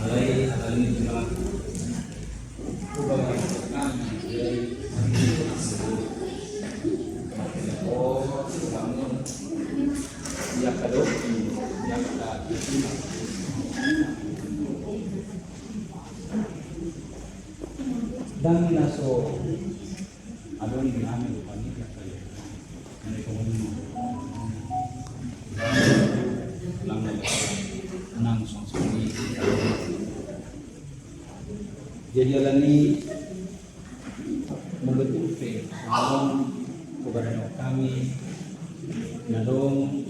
alai alani bilang ubah oh kamu ya kado ya kado dan naso adon di amin panik kali ini komunikasi enam sonsoni jadi alani membentuk kepada kami nadong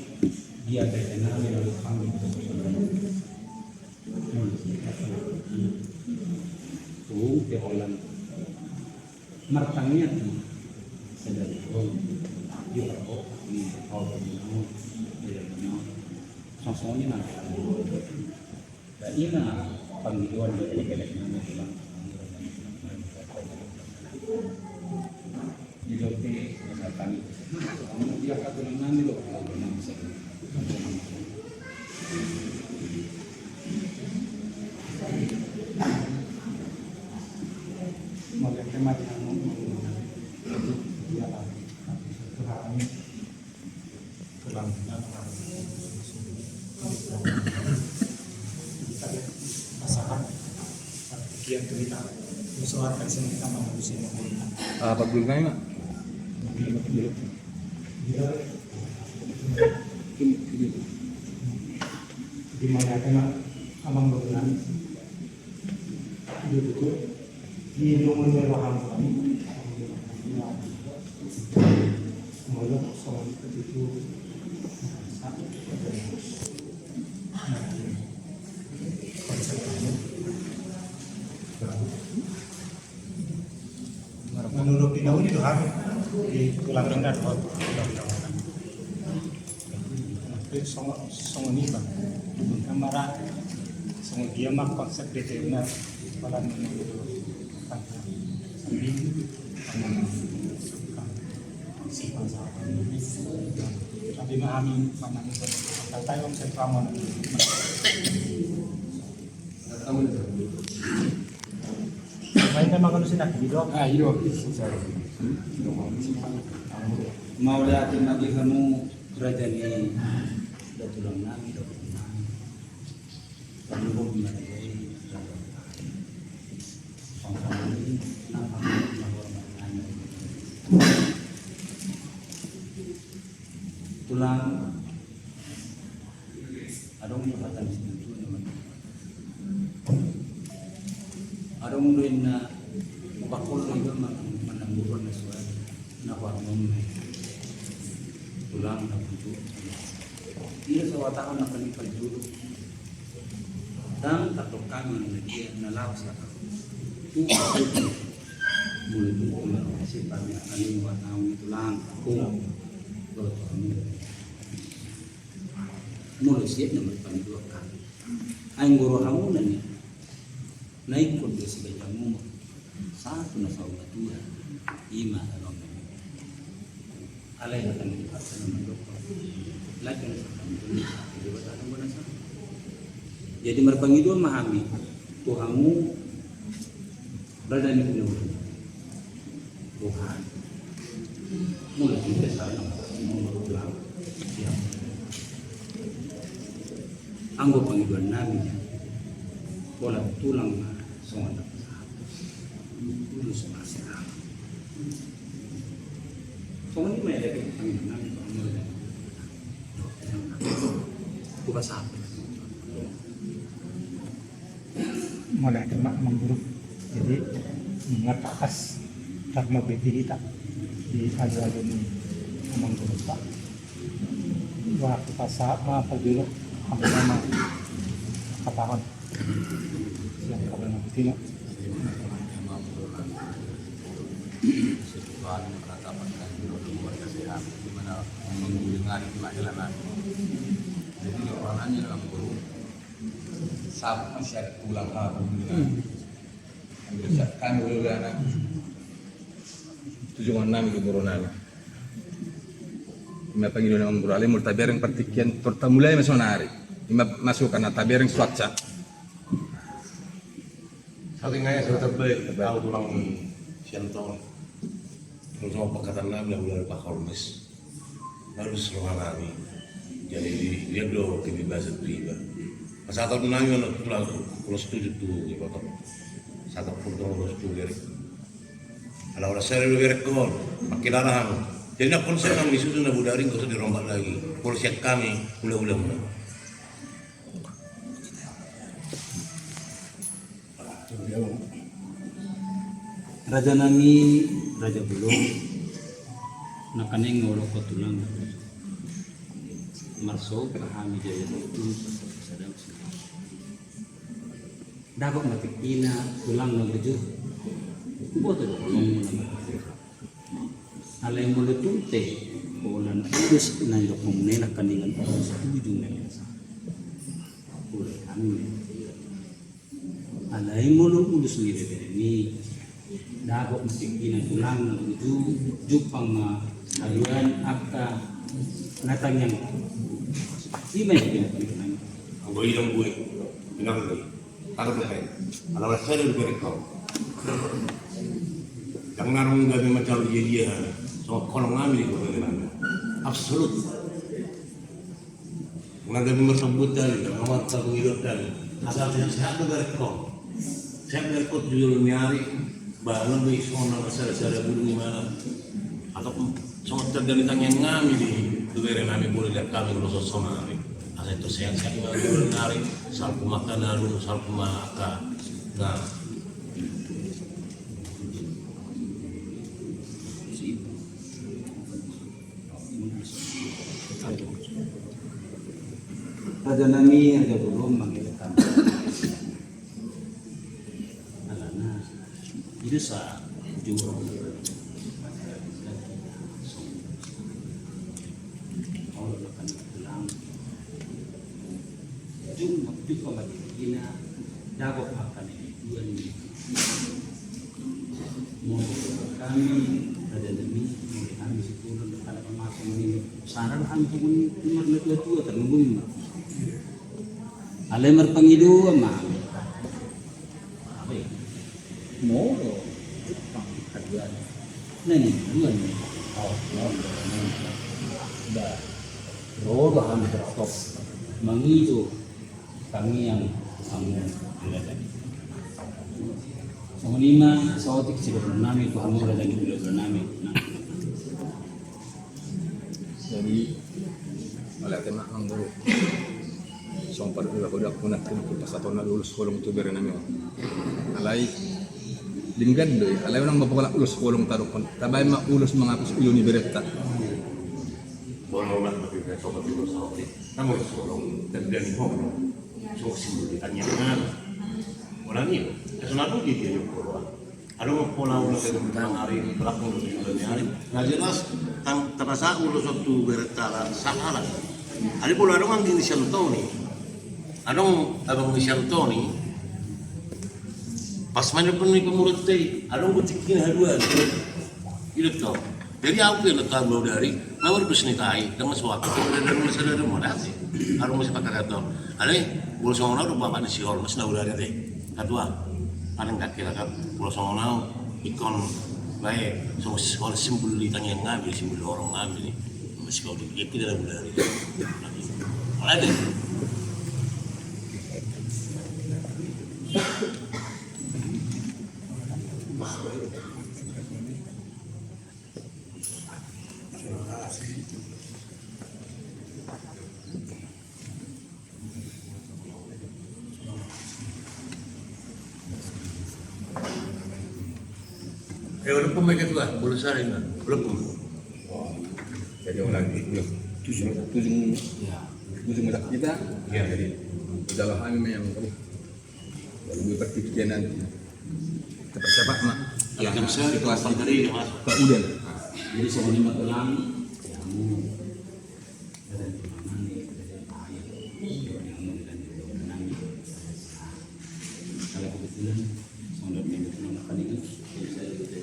dia terkenal melalui kami tuh teolan martangnya sedang juga kok ini kau berminat sonsoni nak dan ina panggilan dari keleknya bilang di lote kesehatan kamu dia akan menangani loh kalau benar bisa mulai tema yang dia lah Tuhan pulang pasangan bagian kita musuhan sini kita mau di sini apa belum kami mak di mana kena amang bangunan itu di nomor mewah kami mulai soal itu menurut Dinaun itu hari di tulang rendah dua itu song ini bang kamera song dia mak konsep detailnya pada menurut tapi memahami mana itu kata yang saya paham mainnya makan sih nak hidup hidup mau lihatin lagi kamu kerajaan ini udah tulang nami kamu mau gimana jadi sama ini tulang ada pembuatan di sini ada mungkin na bakul itu menangguran sesuai na warmum tulang na puju dia sewatakan na penipal dulu dan tatok kami na dia nalawas na mulai itu tulang kasi kami akan lewat nawi tulang kung loto kami mulai siap na magpandua kami ay guru hamunan niya naik kod sa jamu satu na sa umatua ima along alay akan dipaksa naman dokter lagi na sa kami dibatakan mo na sa jadi marpangido mahami Tuhanmu berada di dunia Tuhan mulai kita sana mau pulang siap anggo pangiduan namin bola tulang semua dulu semua serang. Soalnya ini ada yang kami buka sapi. Mulai ada mak buruk, jadi mengatas dharma bedi kita di ajaran ini memang berubah. Waktu pasal apa dulu hampir sama katakan yang karena tidak Tuhan menetapkan keluarga sehat di mana menggulingkan kelahiran. Jadi orangnya dalam guru sab masih ada tulang kami dulu anak 76 itu corona. Ima pagino ng guru ale multa bereng partikian torta mulai mesonari. Ima masuk karena tabereng swatcha. Saking ngaya saya terbaik, tahu tulang siantong. Terus mau perkataan nabi dari Pak Kolmes, lalu seruan nabi. Jadi dia do kebebasan riba. Pas saat itu nabi mana tulang kalau setuju tuh gitu kan. Saat itu pun kalau setuju gerek. Kalau orang saya gerek kau, pakai larang. Jadi nak konsep kami sudah nak budari kau sudah dirombak lagi. Kalau siap kami ulah-ulah mana. Raja nami, raja belum, nakaneng ngolok kotulang, marso pahami jaya itu sedang dapat matikina tulang ngeju, buat itu ngomong nama. Alai mulut tunte, bulan terus nanjok ngomongnya nakaningan orang setuju nanya. Boleh kami. Alai mulut sendiri ini. Dapat matikina tulang ngeju, jupang haluan apa natang yang gimana yang pinang gue hilang gue pinang lagi taruh pakai ala saya udah berekam jangan nggak macam dia so kalau ngambil itu dengan absolut nggak bersebut dari nomor satu hidup dari asal saya udah berekam saya berekam judul nyari bahkan lebih soal dasar-dasar bulu gimana atau soal terjadi yang ngambil di negara kami boleh lihat kami proses sama kami asal itu sehat-sehat ngambil nari salpu makan naru salpu makan nah raja nami raja belum mengirimkan alana itu sah juga Ina dapat makan ini mau kami ada demi mau kami sepuluh ada pemasok ini saran kami pun nomor dua terlebih alemar pengidu ama mau kajian nani dua nih dah roda kami stop mengidu kami yang kamu belajar. Sama lima, sahabat kita bernama itu kamu belajar di bernama. Jadi, oleh tema anggur, sompar juga udah punah tim pas atau nak lulus sekolah itu bernama. Alai, linggan deh. Alai orang bapak lulus sekolah taruh pun. Tapi mak lulus menghapus iluni berita. boleh tapi saya coba dulu soalnya. Kamu sekolah terjadi hobi. So simbol ditanyakan orang ini kesunatan dia keluar ada mau pola ulah tentang hari ini belakang dari hari nggak jelas tang terasa ulah suatu beritalan salah ada pola ada orang di Santoni ada abang di Santoni pas main pun ni kemurut teh ada orang butikin haduan itu tau jadi aku yang tahu dari nomor bisnitai dengan suatu dan masalah ada mana sih harus masih pakai kata ada Pulau Songonau udah bapak nasi hol, masih udah ada deh. Kedua, paling tak kira kan Pulau Songonau ikon baik, soal simbol ditanya ngambil, simbol orang ngambil nih, masih kau dia tidak ada dari. Mulai deh. Udah pemakai tu lah, boleh sehari kan, belum. Jadi orang itu tujuh mudah kita. Ya. Jadi dalam hal ini yang lebih berpikir nanti. Cepat mak. Ya, jam saya kelas tadi mas. Pak Udan. Jadi sama lima tulang kamu ada di mana nih kalau kebetulan soalnya minggu makan itu saya gitu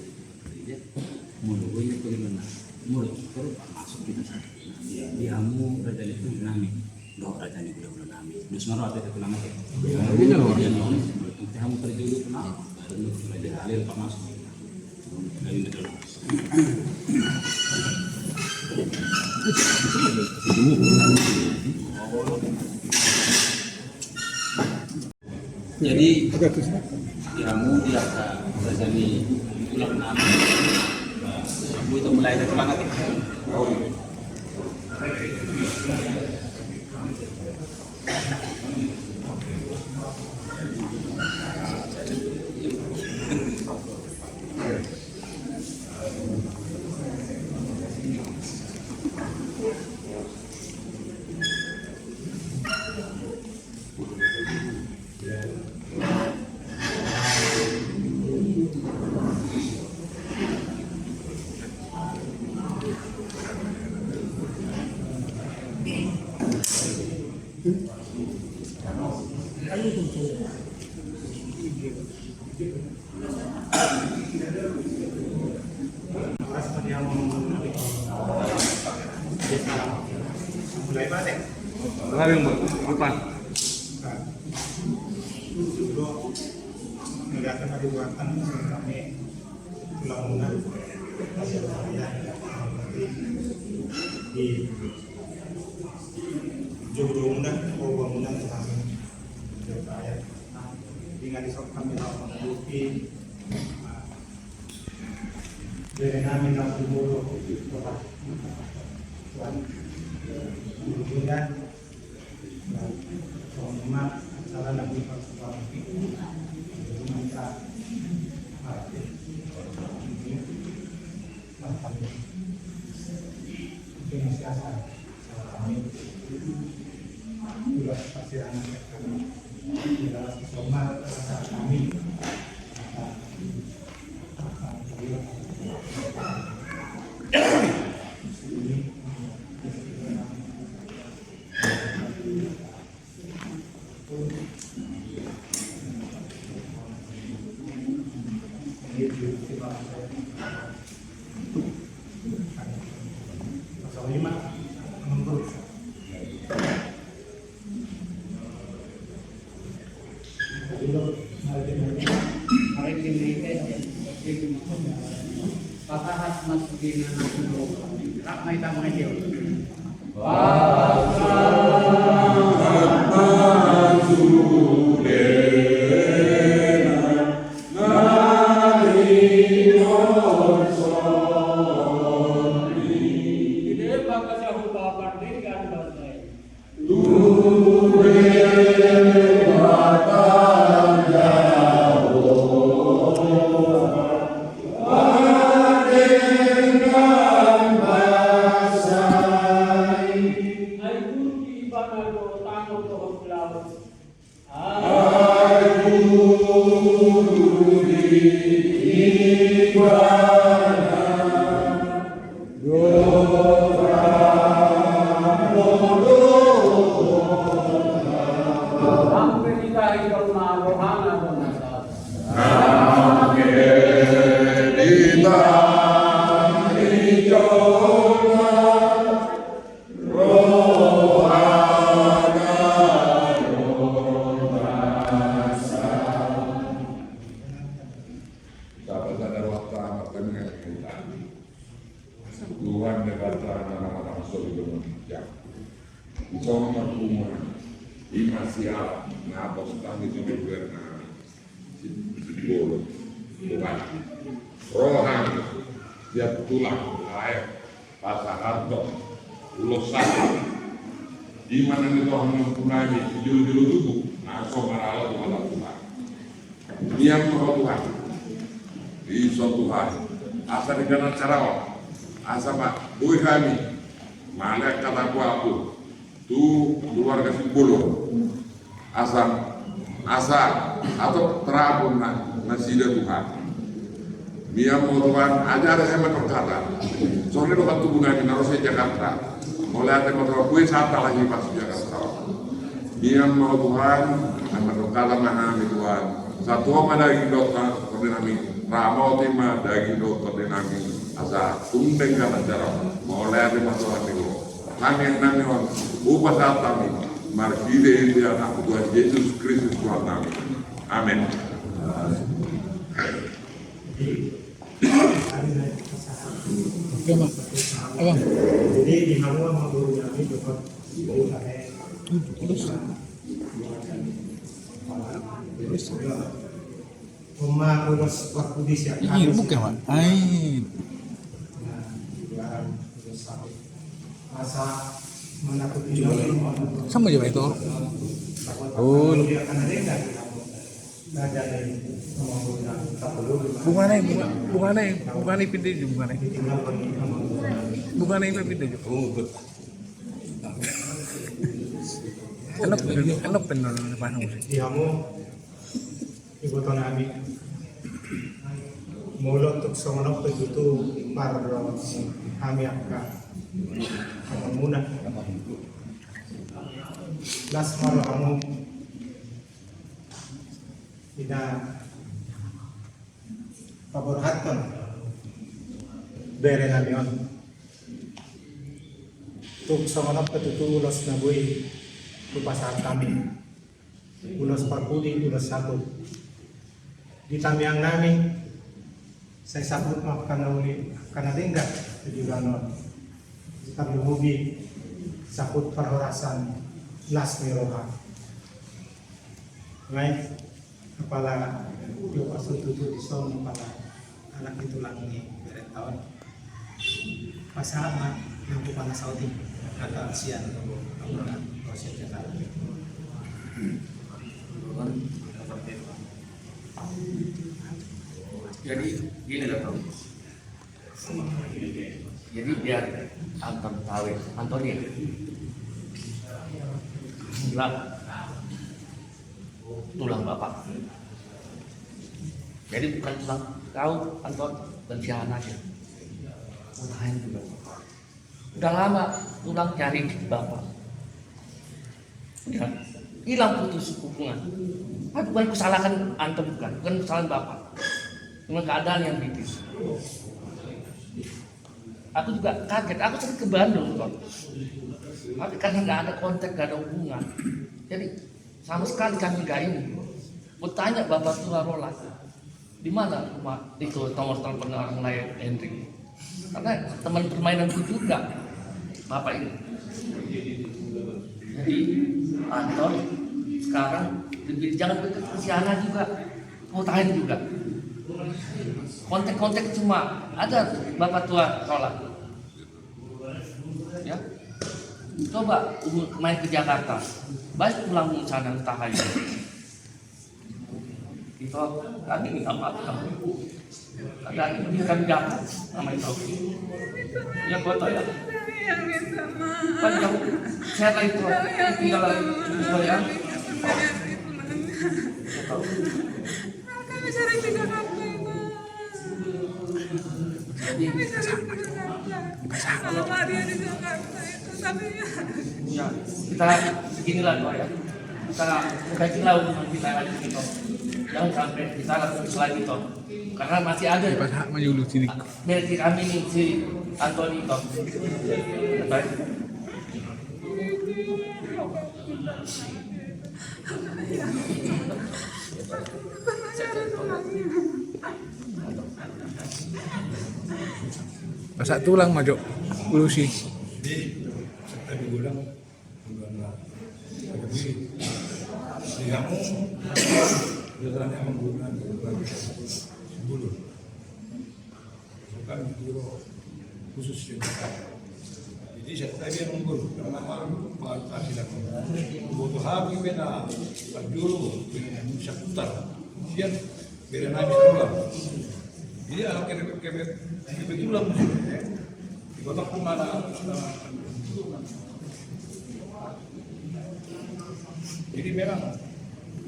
mulut gue itu gimana mulut terus masuk kita dia kamu raja itu nami doh raja itu udah nami dus maro ada tulang apa dia kamu terjuluk kenapa tunduk belajar halil pamas dari itu. Jadi kamu tidak berjani pulang nama kamu itu mulai dari mana gitu. Menegakkan adiwatan kami undang-undang di undang-undang undang kami ayat dengan disok kami bukti dari kami dalam tubuh Tuhan kemudian umat salah nabi Muhammad minta mungkin masih asal kami juga pasti anak kami dalam kesomat kami Tuhan berkata nama-nama Solomon ya. Insomma kumuna imasiala na apostang itu berna bolo Tuhan. Rohani dia tulang air pasaharto ulosan di mana itu orang punami julu-julu tubuh nah somarala Tuhan. Dia mau Tuhan di suatu hari asal dengan cara asama dui kami mana kata aku tu keluarga Sibolo asam asa atau terapun nasida Tuhan dia mau Tuhan ajar saya berkata soalnya lo kan tubuh nabi narosnya Jakarta mulai ada motor kue sata lagi pas Jakarta dia mau Tuhan amat berkata mahami Tuhan satu orang dari dokter koordinami ramau tema dari dokter dinami asa tumbeng kana cara mulai ada masalah itu kami nami on upa saat kami markide dia anak Tuhan Yesus Kristus Tuhan kami amin. Oke, Mak. Abang. Jadi di Hamua sama guru kami dapat guru kami. Rumah urus waktu di siap Ini bukan, Mak. Ai. masa menakuti Sama aja, Pak, itu. Oh, dia akan ada enggak ada dari bukannya pindah aja, bukannya itu pindah aja. Oh, betul. Enak benar depan musik. di Hamu ibu tuan Abi mulut untuk semenok begitu par kami akan mengunah las maru kamu tidak paborhatan bere namion tuk semenok begitu ulos nabui lupa saat kami ulos parpudi ulos sabut di tamiang nami saya sabut maaf karena enggak jadi ganon kami hobi sabut perhorasan las miroha baik kepala dia pasal tujuh di son kepala anak itu lagi beret tahun pasangan yang kepala Saudi kata sian proses Jakarta. Jadi gini loh Tom. Jadi biar Anton tahu, Antoni bilang tulang bapak. Jadi bukan tulang kau Anton pencialan aja, lain juga. Udah lama tulang cari bapak, ya hilang putus hubungan. Bukan kesalahan Anton, bukan kesalahan bapak. Cuma keadaan yang bikin. Aku juga kaget, aku sering ke Bandung kok. Tapi karena nggak ada kontak, nggak ada hubungan. Jadi sama sekali kami nggak ini. Aku tanya bapak tua Roland, di mana rumah itu nomor telepon orang lain Hendrik. Karena teman permainanku juga bapak ini. Jadi Anton sekarang jangan dekat ke Siana juga, mau tahan juga. Kontak-kontak cuma ada bapak tua Roland. Ya, coba main ke Jakarta, baik pulang ke sana entah aja. Itu kami minta maaf kamu. Ada ini kami dapat sama itu. Ya foto ya. Kan kamu share lagi itu, tinggal lagi ya. Kami sering di Jakarta itu. Kami sering di Jakarta. Kalau dia di Jakarta itu, tapi Ya, kita beginilah doa ya. Kita perbaikilah hubungan kita lagi gitu. Jangan sampai kita lakukan selain itu. Karena masih ada. Pas hak maju dulu sini. Dari kami nih si Antoni itu. Baik. Pasak tulang maju dulu sih. Jadi tadi bilang di kamu jalan yang menggunakan sebelum bukan guru khusus Jakarta. Jadi saya tadi yang mengguru nama Pak Silakan. Butuh habis bina juru bina Indonesia putar. Sian bina nabi sekolah. Jadi kebetulan di kota Kumala jadi memang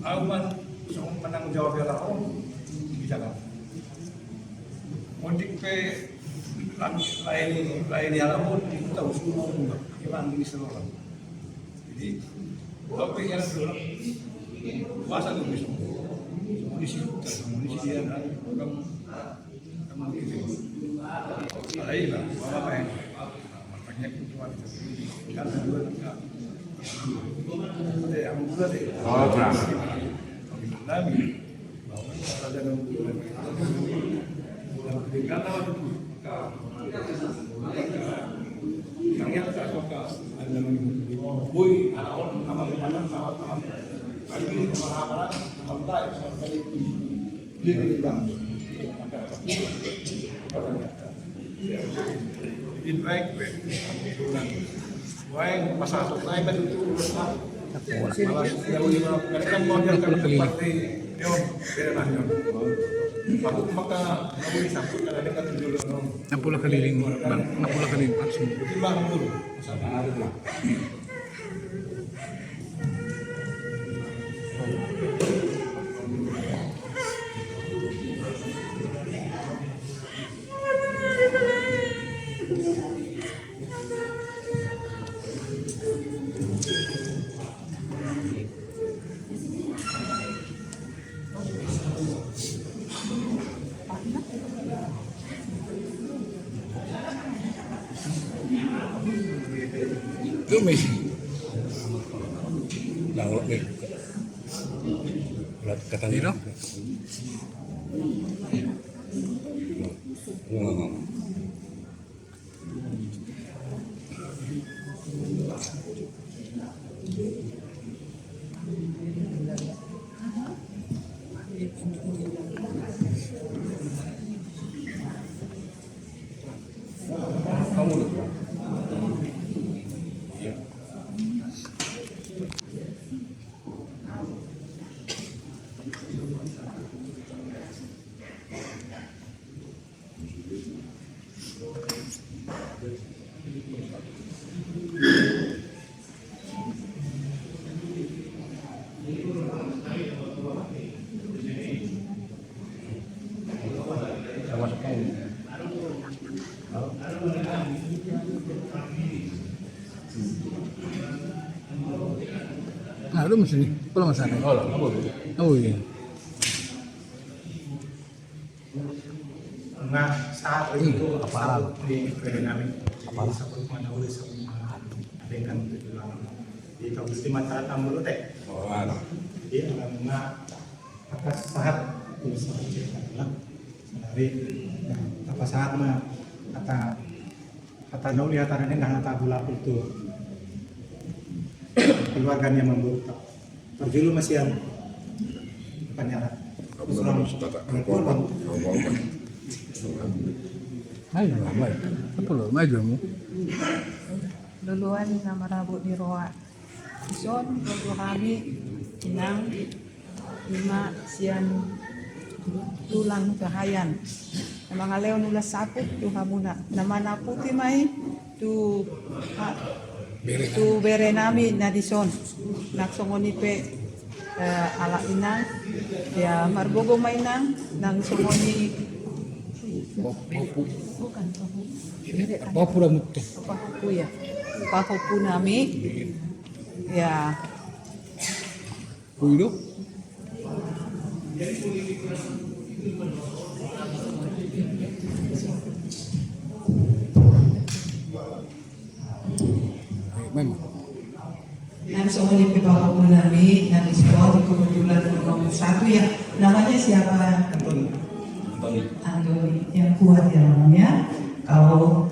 aman menanggung jawab yang di Jakarta. Mudik pe lain yang pun itu tahu semua juga. Hilang ini seluruh. Jadi topik yang seluruh masa tuh bisa munisi dia kamu itu. Lain lah, apa yang makanya cuma karena dua enggak. Ada yang dua deh. Oh, berapa? Nabi bahwa saja Kata waktu itu, kalian tak suka ada boy anak orang sama lagi sama sampai dia bilang in baik baik pasal naik kan itu malah mereka mengajarkan seperti Yon Berenang aku maka aku disambut karena dia kata dulu 60 keliling bang, 60 keliling langsung. timbang dulu sama ada Itu Messi. Lalu nih. Kata Nino. Kamu loh. Nah, lu mesti pulang ke sana. Oh iya. Nah, saat itu apa di Berenang apa sabtu mana boleh sabtu mana ada yang kan di tahun lima tahun dulu teh. Oh, Iya, karena atas saat itu seperti adalah dari apa saat mah kata nol lihat ada nggak kata gula itu keluarganya memburuk terjulu masih yang penyarat korban ayo lah, apa lo? Maju kamu. Duluan nama Rabu di Roa. Son, 20 kami inang 5 sian tulang kahayan. Nama ngaleo nulas saput tu hamuna. Nama naputi mai tu berenami na dison. Naksongoni pe ala inang ya marbogo mainang nang songoni bukan Papu lah mutu. pahupu ya pahupu nami ya Puido. Memang. langsung di pahupu nami nanti sekolah kebetulan nomor 1 ya namanya siapa Antoni yang kuat ya namanya kalau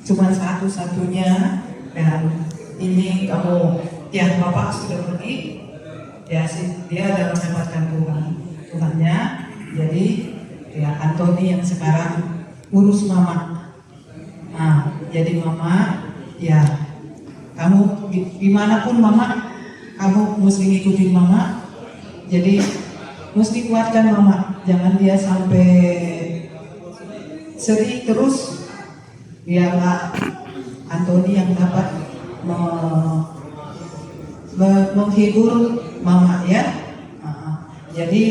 cuma satu-satunya dan ini kamu ya bapak sudah pergi ya dia adalah mendapatkan Tuhannya jadi ya Antoni yang sekarang urus mama jadi mama ya kamu dimanapun mama kamu mesti ngikutin mama jadi mesti kuatkan mama jangan dia sampai sedih terus biarlah Antoni yang dapat menghibur mama ya jadi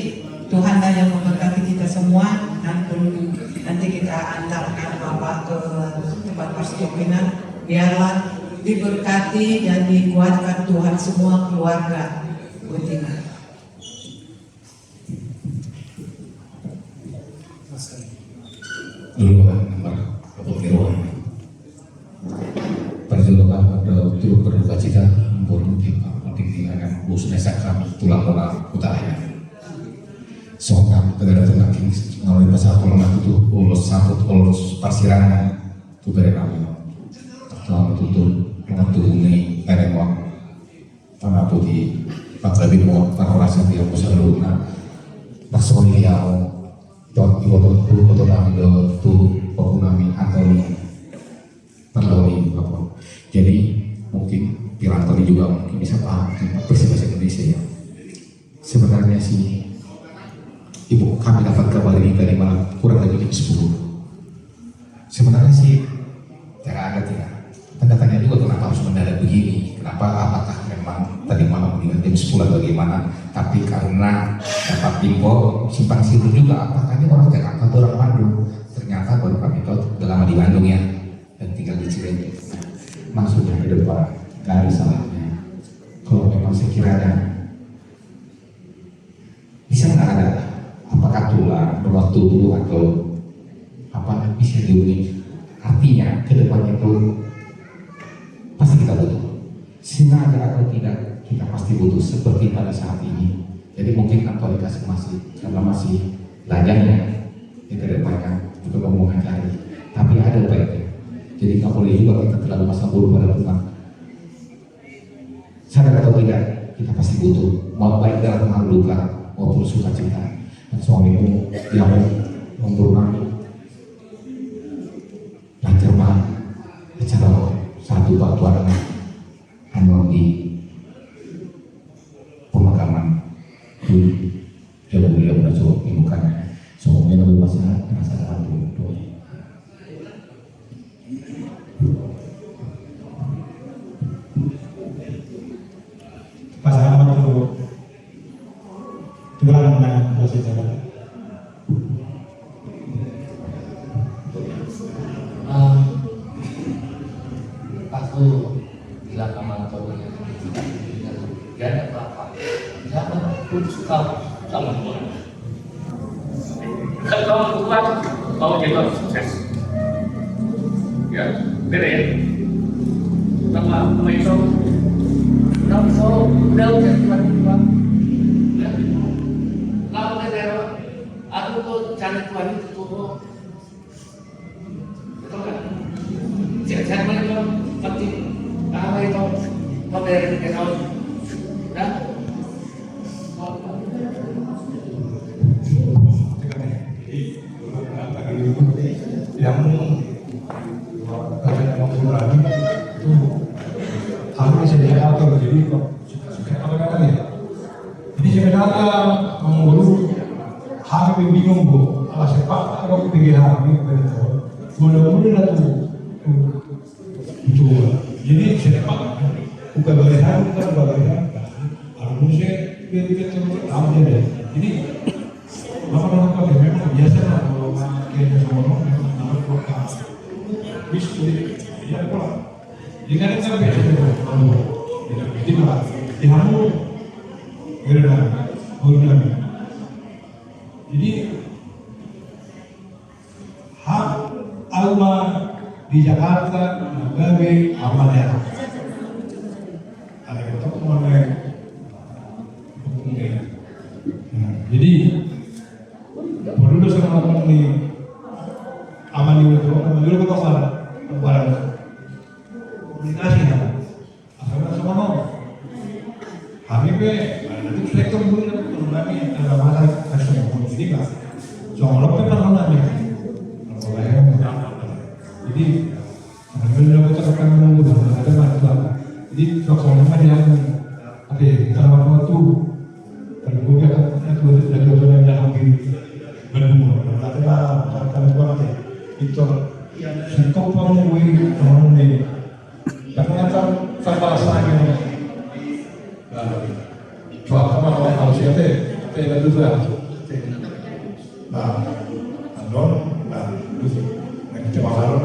Tuhanlah yang memberkati kita semua nanti kita antarkan bapak ke tempat persekutuan biarlah diberkati dan dikuatkan Tuhan semua keluarga Betina. Dulu kan nomor kebutuhan perjalanan pada turut berduka cita berhenti tinggalkan busnya sakram tulang bola utara Soalnya negara terlaki melalui pasal kolonat itu ulos sangkut ulos parsirangan itu dari kami atau tutup mengatur ini eremon tanah putih lebih mau parolasi dia bisa luna pasoli yang dot iwotot kami tu pengunami atau terlalu apa jadi mungkin Pirantoni juga mungkin bisa paham tentang bahasa Indonesia ya. Sebenarnya sih Ibu kami dapat kabar ini dari malam kurang lebih jam 10. Sebenarnya sih tidak ada tanda tanya juga kenapa harus mendadak begini, kenapa apakah memang tadi malam meninggal jam 10 bagaimana, tapi karena dapat info simpang siur juga apakah ini orang Jakarta atau orang Bandung, ternyata baru kami tahu udah lama di Bandung ya dan tinggal di Cirebon. Maksudnya ke depan gak ada salahnya kalau memang sekiranya bisa nggak ada apakah tulang, donor tubuh atau apa bisa diuji. Artinya ke depannya itu pasti kita butuh. Sengaja atau tidak kita pasti butuh seperti pada saat ini. Jadi mungkin aktualitas masih karena masih lajangnya di ke depannya untuk ngomong cari. Tapi ada baiknya. Jadi nggak boleh juga kita terlalu masa buru pada Tuhan. Sadar atau tidak kita pasti butuh. Mau baik dalam hal luka maupun sukacita. Dan suamimu yang memberunami lancar banget acara satu batuan di pemakaman di jauh dia udah coba bukannya suaminya lebih masalah masalah dulu. Pasangan itu Tuhan menang bahasa Jawa. Aku bilang sama Tony, dia ada apa? Siapa? Putus kau sama Tuhan. Kalau Tuhan, kau jadi orang sukses. Ya, beda ya. Nama itu, nama Solo, udah jadi Tuhan. Lalu daerah, aku tuh cari Tuhan itu turun. Betul kan? Saya itu penting. Apa itu? Pemberian ke kau, dah. Yang mengurangi itu hampir saya atur jadi kok apa ya? Jadi sebenarnya mengurus hampir bingung bu, ala sepak kalau pikir hampir betul, mudah-mudahan itu. Jadi sepak bukan bagaimana harusnya betul aja deh. Jadi apa memang biasa lah kalau kita semua orang berdoa bisa ya kalau dengan itu biasa jadi lah dihamu berani. Jadi hak alma di Jakarta Gawe amalnya ada kita mulai jadi perlu sama ngomong nih amani itu dulu kita barang dikasih ya asal sama mau Habibie itu sektor dulu kami ada masalah kasih jadi pak soalnya pernah nanya jadi alhamdulillah kita akan menunggu ada masalah jadi soalnya dia ada kalau waktu kalau gue kan ada yang hampir berumur kalau gue itu singkong pun gue orang ini karena kan sampah lagi soal sama kalau siapa tidak juga nah non itu cuma kalau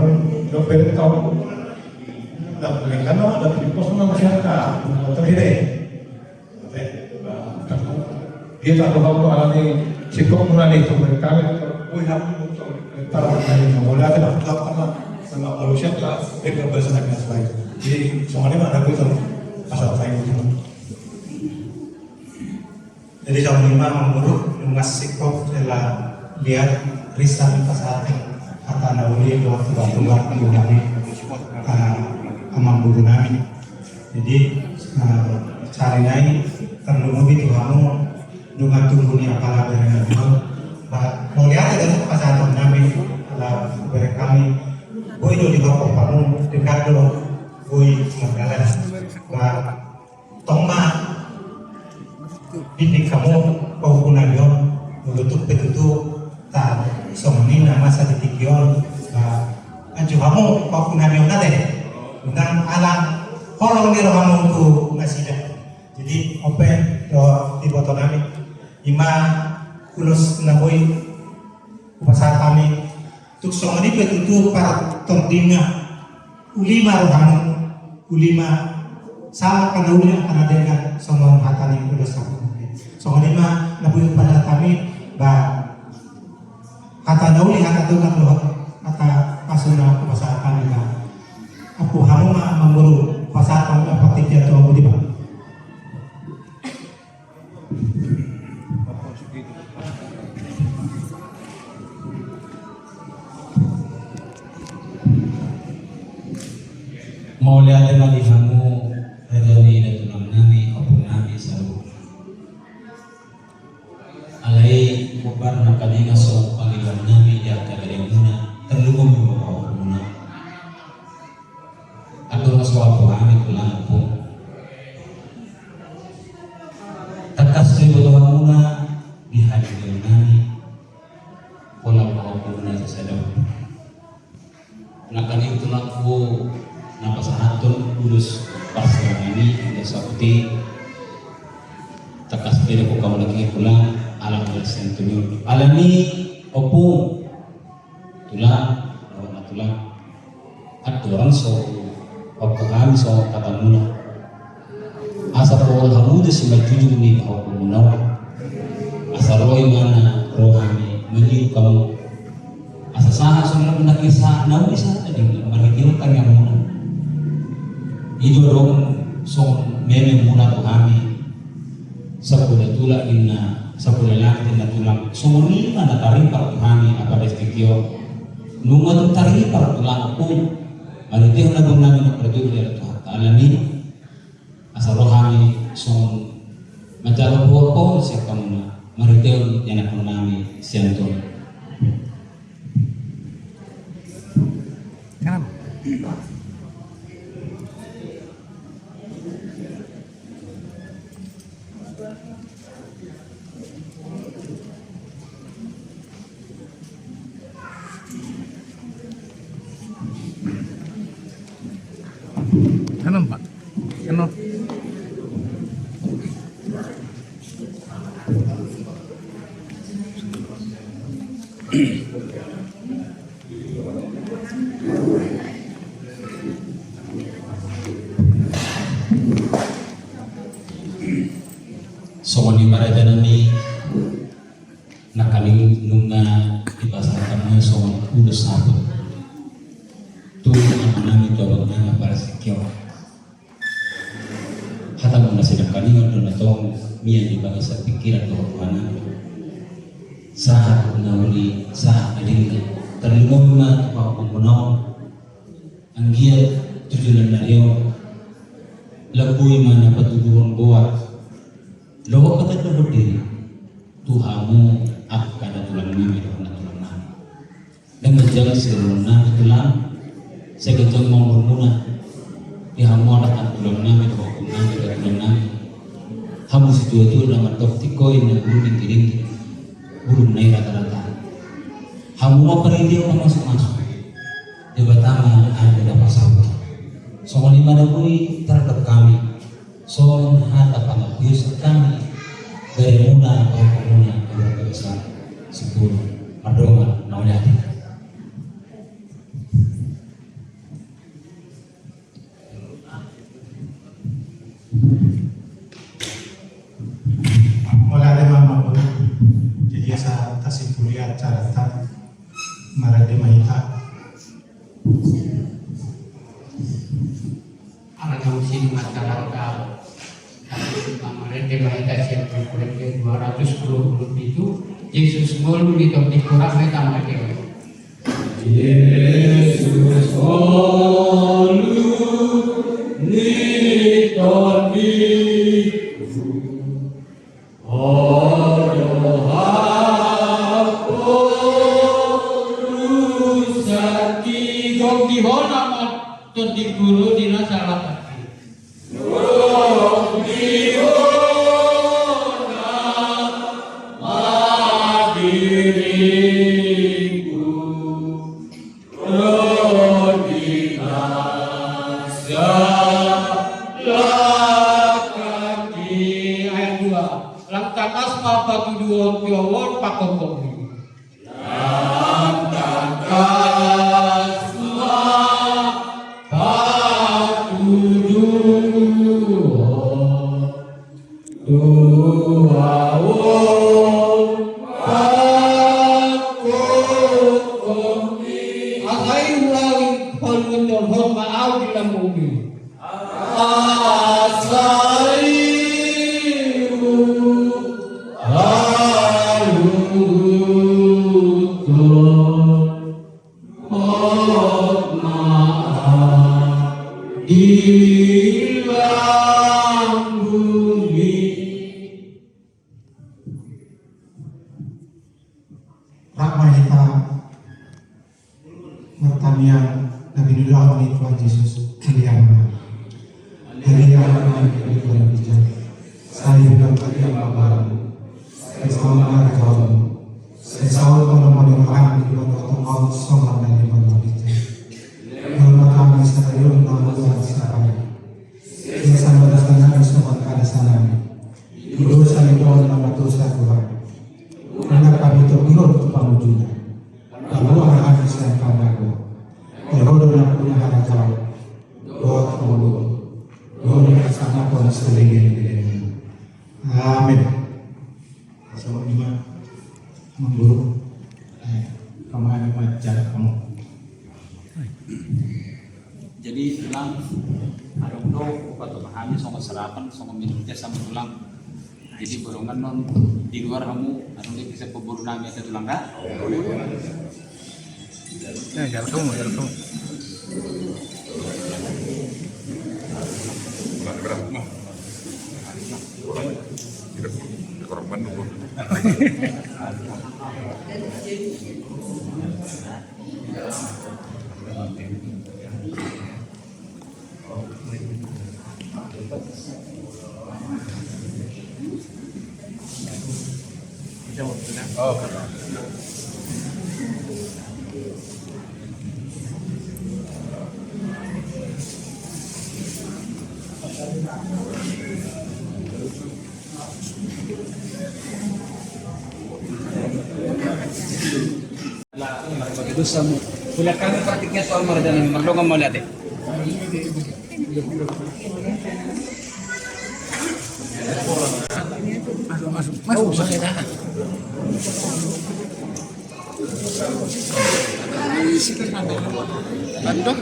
lo pengen tahu dan karena dari pos masyarakat terhidap dia tak tahu alami singkong mulai itu mereka punya taruh dari mulai ada apa sama kalau siapa mereka bersama baik jadi semuanya ada betul asal saya itu Jadi jam 5 memburuk masih kok adalah lihat riset pasarnya kata nauli waktu tunggal kami amam nami. Jadi cari naik terlalu itu kamu dengan tunggu ni apalah berenang itu. Mau lihat ada pasar nami adalah kami boy do di bawah kamu dekat do boy mengalah tongma bidik kamu pengguna yon menutup betutu tak somni nama sedikit yon anju kamu pengguna yon nade dengan alam kolong di kamu tu ngasih jadi open do di botol kami 5 kulus naboi pasar kami tuk somni betutu para tondinga ulima rohanu ulima sama penaulia karena dengan semua hatan yang sudah sama. Soalnya mah nabi pada kami bah kata nauli kata tu kan loh kata pasuna pasar kami bah aku hamu mah memburu pasar kami apa tiga tu aku di bawah. Mau lihat lagi kamu dari dalam nami opung nami selalu alai bukan nakaliga so panggilan nami yang kagari muna terlumong yung bawa muna atau nasuapo kami kulang po takas kayo bawa muna di hadirin nami walang bawa muna sa sadaw nakaliga tulang po napasahatun ulus pasal ini ada sakti takas pera ko kamu lagi pulang alam bersentuh alami opung tulang at orang so pagkakami so katamuna asa po hamuda si magtuju ni opung munaw asa roy mana rohami meniu kamu asa saha so na nakisa naw isa tadi maritiyo kanya muna itu dong song meme muna to kami sabulan tula inna sabulan langit inna tulang sumuni mana taripar to kami apa restikyo nunga to taripar tulang pun ano tiyo na bang namin ang producer to alami asaro kami song majalo po siya kamuna maritiyo yan ako namin siya to Kanan Pak, kanan. Sokoni marajana ni nakaling nunga ibasarkan na sokoni udah sabut tu nami coba nanga para sikyo hata muna sila kalingan doon na tong miyan di bagay sa pikiran ko mana sa nauli sa aling terlumong na papamunaw ang giya tujulan na iyo labuy man na patulungan buwan loho kata dulu diri Tuhamu akan tulang nami na tulang nami dan menjaga seluruh nami tulang saya kejang mau bermuna ya hamu akan tulang nami na tulang nami hamu situ itu nama toktikoy na burung kiring burung naik rata-rata hamu mau perindio na masuk-masuk di batama ada dapat sawah soal lima dabui terhadap kami soal hata pangapiyus kami dari muna atau pemuna keluarga besar sepuluh madongan naulati mulai ada mama jadi asa tasik kuliah carata marade mahita anak musim masyarakat tapi kemarin Maida siap berkurang ke 220 itu Yesus ngolu di top di kurang tambah dewa. Yesus ngolu ni top di di hona mat di guru di nasalah hati. Di hona diriku, di nasalah hati. Ayat 2. Langkah asma bagi dua piawon pakokong. Pertanian Nabi Nuh ini Tuhan Yesus kalian hari yang kita bicara saya bilang kalian baru saya sama kau saya selalu menemani orang di mana orang sama dan di mana bicara kalau kami sekalian nama Tuhan sekali saya sama dengan semua ada sana dulu saya doa nama dosa Tuhan karena kami tergolong pengujian kalau orang saya kamu Rodo na punya hara jauh, doa kamu doa bersama Tuhan selagi ini. Amin. Sama lima mengguru, kamu ada macam kamu. Jadi tulang ada udah atau pahami sama serapan sama minumnya sama tulang. Jadi borongan non di luar kamu ada bisa pemburu nami ada tulang kah? Jalan kamu. Korban dulu. Oh, Begitu sama. Kuliah kami praktiknya soal marjan ini, makro kamu lihat deh. Masuk. Landok.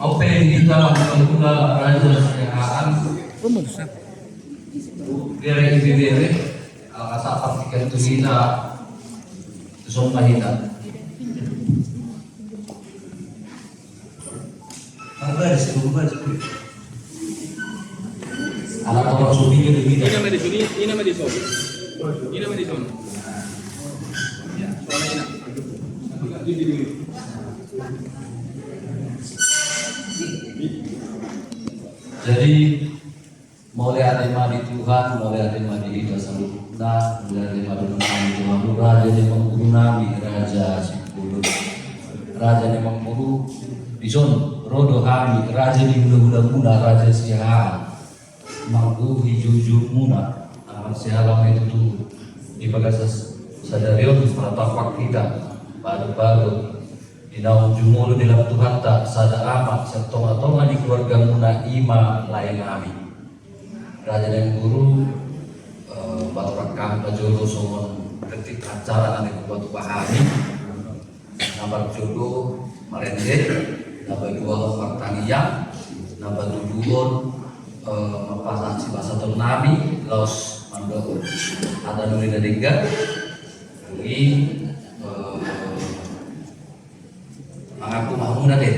Apa yang kita lakukan pula raja kesejahteraan bere asal praktikan itu kita sumpah kita ada sebuah anak orang sufi itu kita Ini nama di sini. Ya, soalnya ini. Jadi mulai ada di Tuhan, mulai ada di hidup sempurna, mulai ada di Tuhan, Raja yang mengguru Nabi, Raja Sipulu, Raja yang mengguru Bison, Rodo Hami, Raja di Muda, Raja Siha, Manggu Hijuju Muna, amat sihalam itu tuh di bagas sadarion pratafak kita, baru Inaw jumulu dalam Tuhan tak sada amat setonga-tonga di keluarga muna ima lain kami. Raja dan Guru baturan kami Pajolo somon ketik acara nanti buat pahami nomor jodoh Marende nomor 2 pertanian nomor 7 mempasan si bahasa Ternami Los Mando ada Nuri Dariga ini mengaku mahmud deh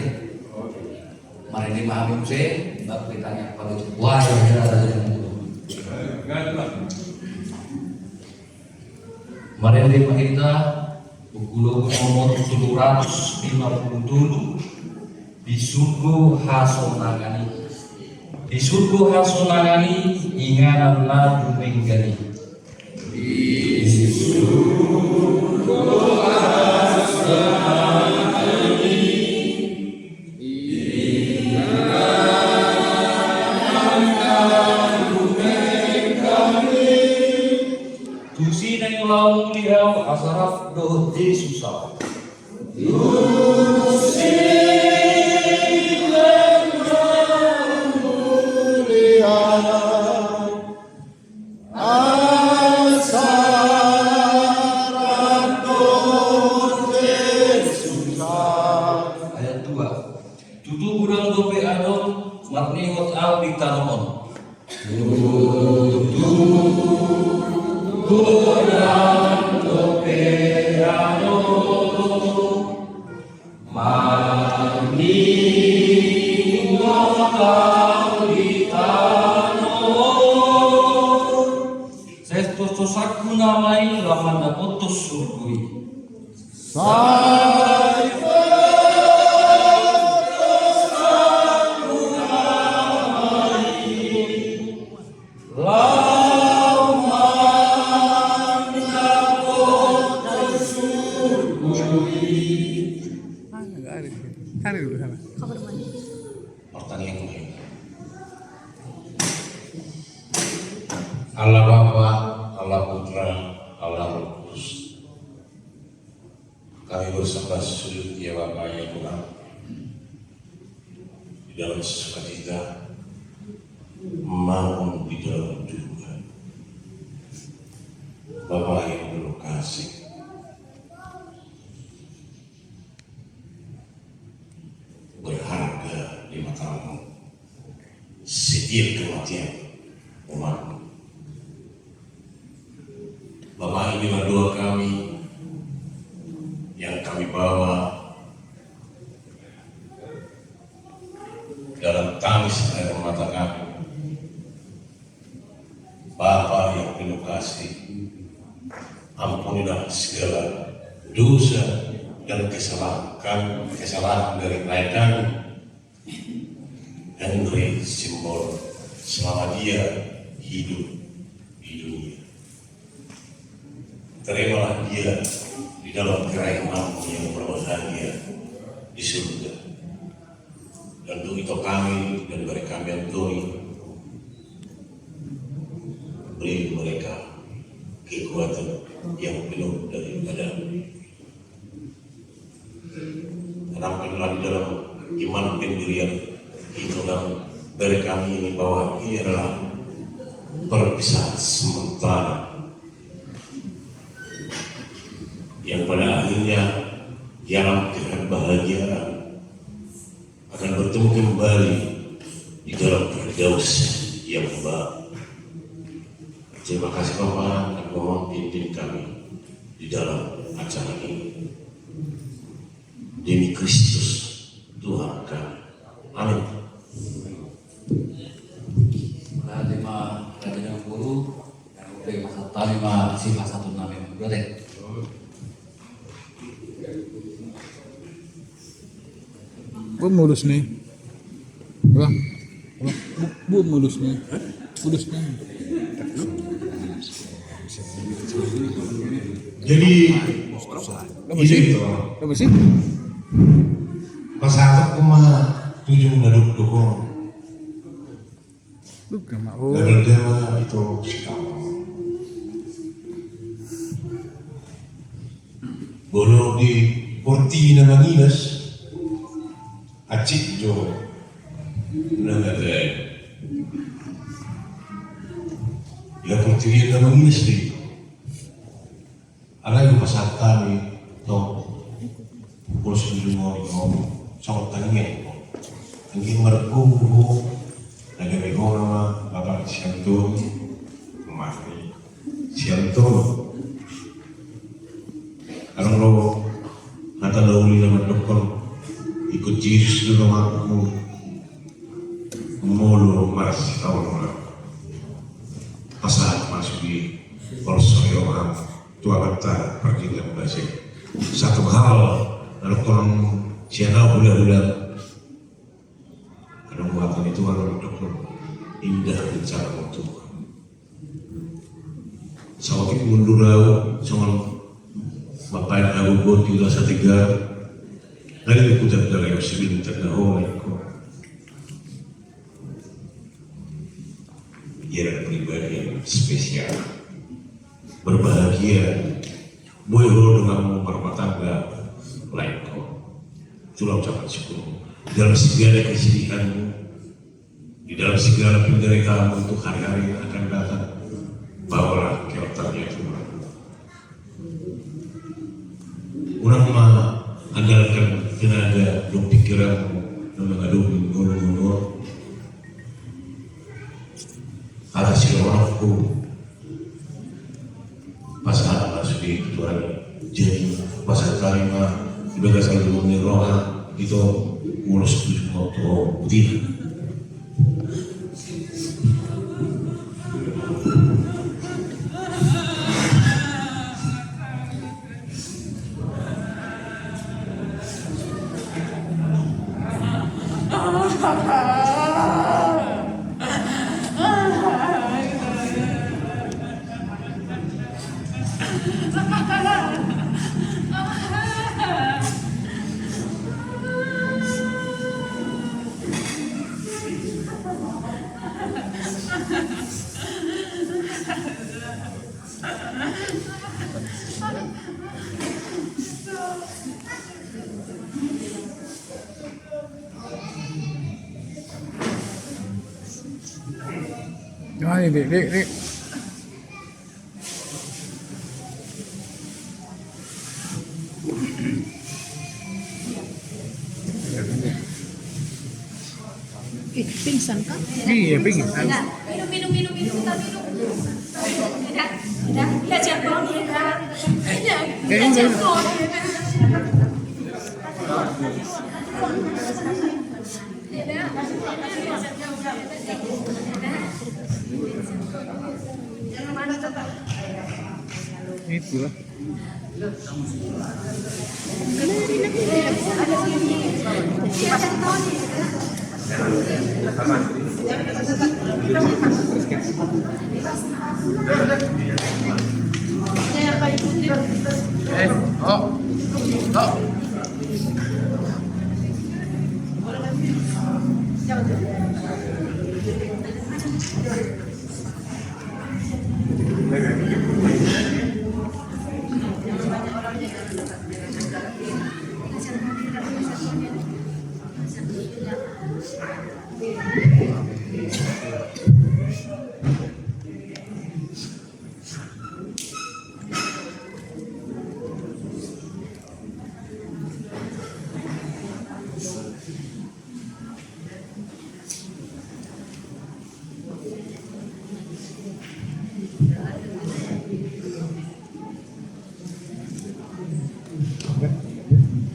Marende mahami muse bab ditanya pada wah ya Raja dan Guru Marende Mahita Bukulo nomor 757 Bisugo Hasonagani Bisugo Hasonagani Inganan Ladu Menggani Bisugo Hasonagani Inganan Ladu Menggani Tusi neng lau liau asaraf doh Yesusah Tusi neng lau liau asaraf doh Yesusah. Ayat 2 Tutu gudang dope adon marni hot al di tanomon Tutu gudang dope adon marni hot al di tanomon Sesto sosaku namai lamanda putus surgui Allah Bapa, Allah Putra, Allah Roh Kudus. Kami bersembah sujud ya Bapa ya Tuhan di dalam sukacita maupun di dalam duka. Bapa yang penuh kasih, berharga di matamu setiap kematian umatmu. Bapak, inilah doa kami yang kami bawa dalam tangis air mata kami. Bapa yang penuh kasih, ampunilah segala dosa dan kesalahan dari rakyat kami dan beri simbol selama dia hidup di dunia. Terimalah dia di dalam kerajaan-Mu yang berbahagia di surga. Dan untuk itu kami dan beri kami Antoni, beri mereka kekuatan yang penuh daripada tanamkanlah di dalam iman pendirian itu dan beri kami ini bahwa ini adalah perpisahan sementara yang pada akhirnya dalam kebahagiaan akan bertemu kembali di dalam Firdaus yang baru. Terima kasih Bapak, dan mohon pimpin kami di dalam acara ini. Demi Kristus Tuhan kami. Amin. Terima Raja Guru dan terima si masa turnamen boleh. Mulus nih. Wah. Bu mulus nih. Mulus nih. Jadi ini Apa sih? pasal kuma 7 dari dukung. Lu gak mau. Dari dewa itu sekarang. Boleh di porti na Manginas. Acik jo nagagay Ya putri na manginasli. Alay ko pasat kami to pulos mo sa tangin ko. Ang marpuho nagamigo na bapak siyang to mati siyang to. Alam lo natalauli naman doktor ikut Jesus dulu aku mulu maras tahun lalu. Pasal masuk di Polsek orang tua kata pergi ke Bekasi. Satu hal lalu orang siapa bulan karena buatan itu orang dokter indah bicara untuk sawakit mundur soal bapak yang aku juga setiga lagiikutan dari sebelum terdahulu ia adalah pribadi yang spesial, berbahagia, boleh dengan rumah tangga lain kau. Itulah ucapan syukur dalam segala kesedihanmu, di dalam segala penderitaanmu untuk hari-hari yang akan datang. Bawalah ke altarnya Tuhan. Orang mah andalkan tenaga dan pikiranmu dan mengadungi ngulur-ngulur atas silahku pasal masuk di Tuhan jadi pasal kalimat ibadah selalu mengeroha itu ngurus semua tuh putih. Dek. Pingsan kan? Iya, pingsan. Minum, kita minum. Udah, jabon ya. Ya, jabon. Itulah.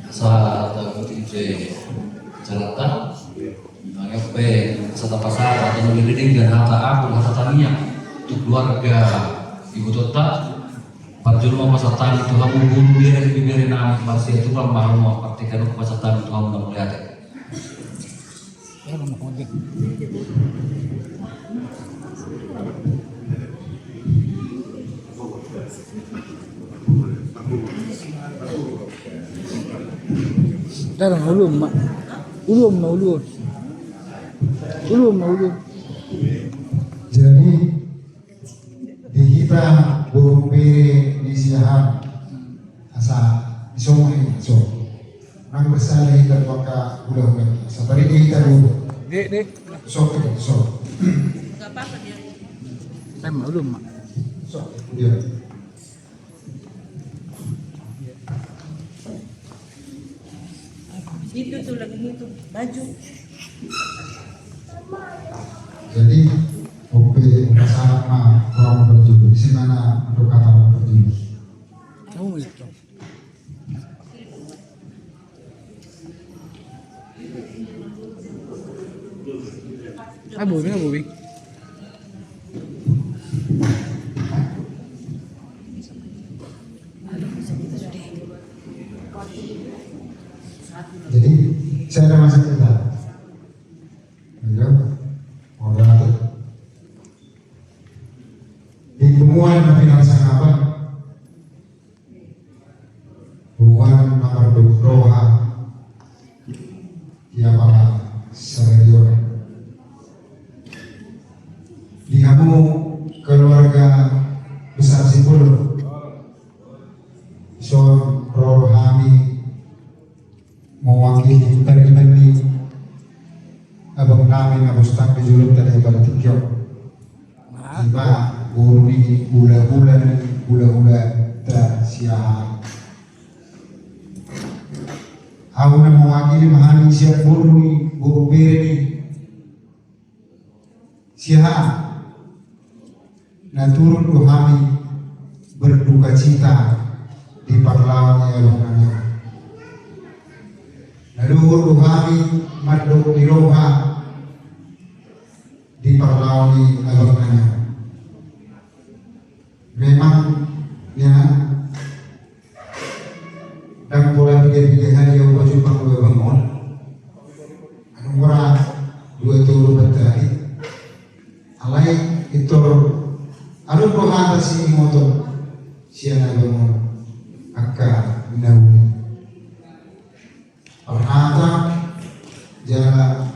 Sa putri Jalata, ngapain serta pasar atau menggiring dan harta aku, harta tania untuk keluarga ibu Tota. Parjul masa tani Tuhan membunuh biarin anak masih itu belum mau praktikan masa tani Tuhan mau melihat. Darang ulum. Jadi di kita burung pere di siang asa disomohin so nang bersalih dan maka udah sabari kita dulu Dek. so. Gak apa-apa dia. belum, Mak. Iya. Itu tuh lagi itu baju. Jadi OP sama orang berjudi di mana untuk kata orang berjudi. Oh itu. Abu. Jadi saya ada masa cerita. Orang di temuan Nabi Nasahabat bukan nomor doa dia para serius di kamu keluarga besar Sipul so rohani mewakili pribadi abang kami ngabustang dijuluk tadi bertiga tiba buruni hula tak siap aku mewakili mahani siap buruni buru beri siap dan turun kami berduka cita di parlawan ya Allahnya. Lalu kami maduk di roha di parlawan ya Allahnya. Memang ya dan pola pikir hari yang berjumpa dua bangun, orang dua turun bertari, alai itu alu rohan sini motor siapa bangun akka nawi perhata jalan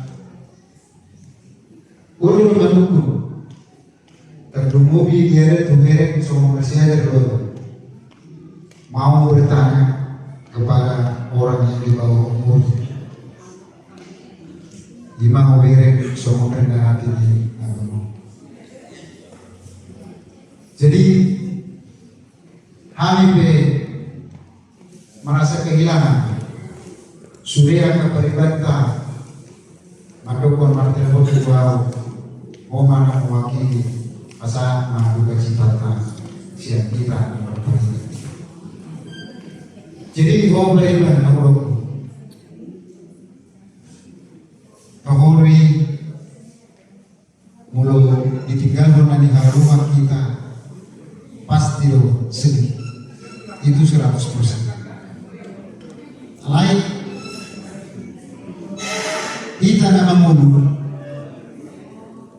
urun menunggu terdumubi dia tu merek semua masih ada dulu mau bertanya kepada orang yang di bawah umur imam merek semua rendah hati ini. Jadi HMP merasa kehilangan surya keperibatan mendukung martir bukau momen mewakili pasal mengadukan cipta siap kita berpasti. Jadi mau beriman Allah kahului mulu ditinggalkan dari rumah kita pasti lo sedih itu 100%. Lain kita nama mundur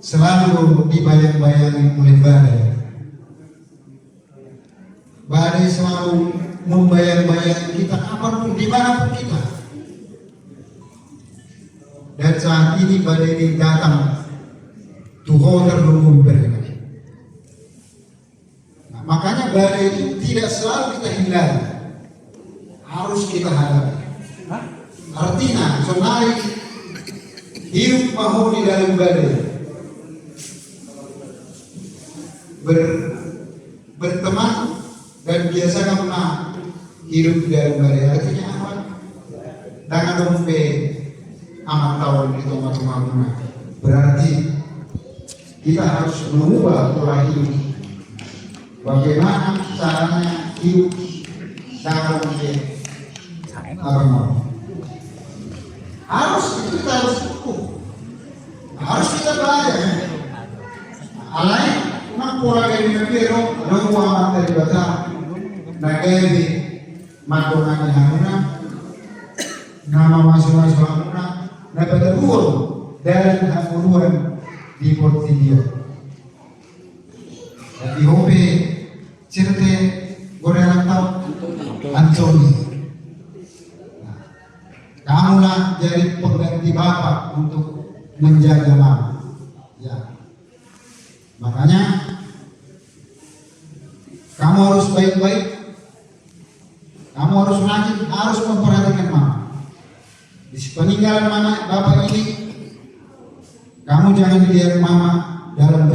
selalu dibayang-bayangi oleh badai selalu membayang-bayangi kita apapun dimanapun kita, dan saat ini badai ini datang Tuhan terlalu berbeda. Makanya badai itu tidak selalu kita hindari, harus kita hadapi. Artinya, sebenarnya hidup mau di dalam badai, berteman dan biasakan hidup di dalam badai. Artinya apa? Dengan dompe amat tahun itu macam-macam. Berarti kita harus mengubah pola hidup. Bagaimana caranya hidup dalam agama? Harus kita harus hukum, harus kita belajar. Alai, mak pola dari negero, nunggu amat dari bata, nagari, makongan hamuna, nama masuk-masuk hamuna, dapat uang dari hamuruan di portfolio. Di hobi cerita gorengan tahu Antoni. Kamulah jadi pengganti bapak untuk menjaga mama. Ya. Makanya kamu harus baik-baik. Kamu harus rajin, harus memperhatikan mama. Di peninggalan mama bapak ini, kamu jangan lihat mama dalam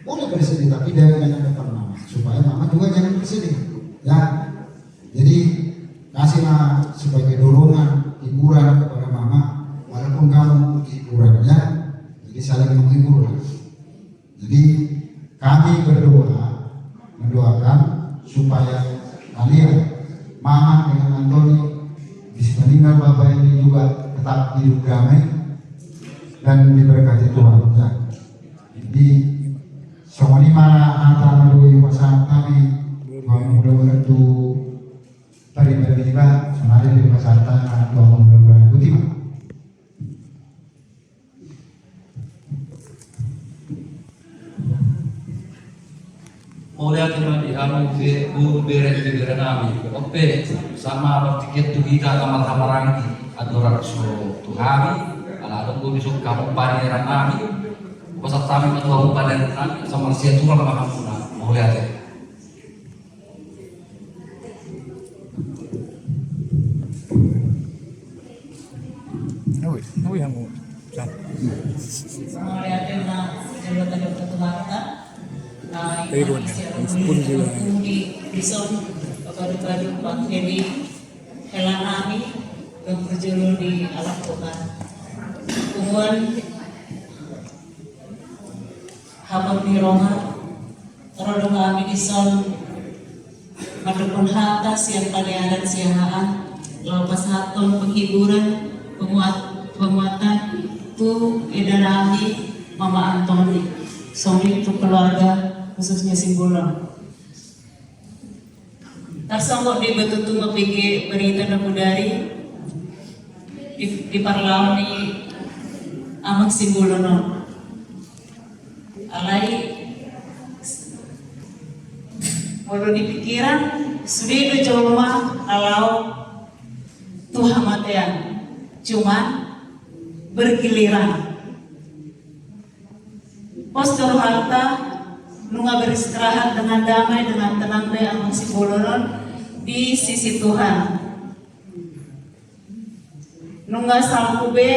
boleh bersedih tapi jangan depan mama supaya mama juga jangan bersedih ya. Jadi kasihlah sebagai dorongan hiburan kepada mama walaupun kamu hiburan ya. Jadi saling menghibur lah. Jadi kami mendoakan supaya kalian mama dengan Antoni bisa meninggal bapak ini juga tetap hidup damai dan diberkati Tuhan ya. Jadi semua ini mana antara dua pasangan kami mudah-mudahan itu beribadah sebenarnya di pasangan Tuhan mudah-mudahan ikuti. Oleh karena dihamu guru beret di nami, oke sama bertiket tu kita kamar hamarangi adoran so Tuhan, ala guru so kamu paneran nami, pasal kami ketua paneran nami sama sia Tuhan mahamuna, oleh ada. Nawi hamu. Oleh ada na jabatan Tuhan. Di Bison Padu-Padu Pak Hedi Helanami yang berjulur di alam Tuhan Kumuan Habang di Roma Rodong kami di Son Madukun hata siang padearan siangaan Lepas haton penghiburan penguatan tu edarami Mama Antoni Soni untuk keluarga khususnya Simbolon. Tersangkut di betutu mapigi berita napudari di parlauni amang Simbolonon. Alai walau di pikiran sudah itu jolma alau Tuhan matean cuman bergiliran. Postur harta nunga beristirahat dengan damai dengan tenang be amang Simbolonon di sisi Tuhan. Nunga salkube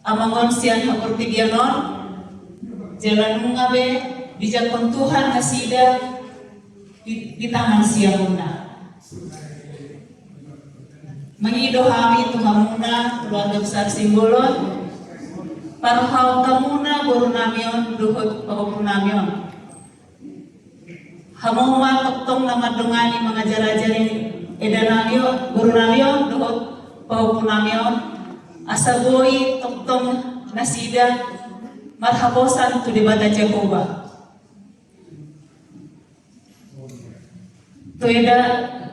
amangon sian haportigianon jalan nunga be dijakon Tuhan hasida di tangan siamuna. Mengidohami Tuhan muna keluarga besar Simbolon. Parhau kamuna guru namion duhut pahupun namion. Hamoma toktong nama dongani mengajar-ajari edanamio guru namion duhut pahupun namion. Asaboi toktong nasida marhabosan tu dibata Jehovah. Tu eda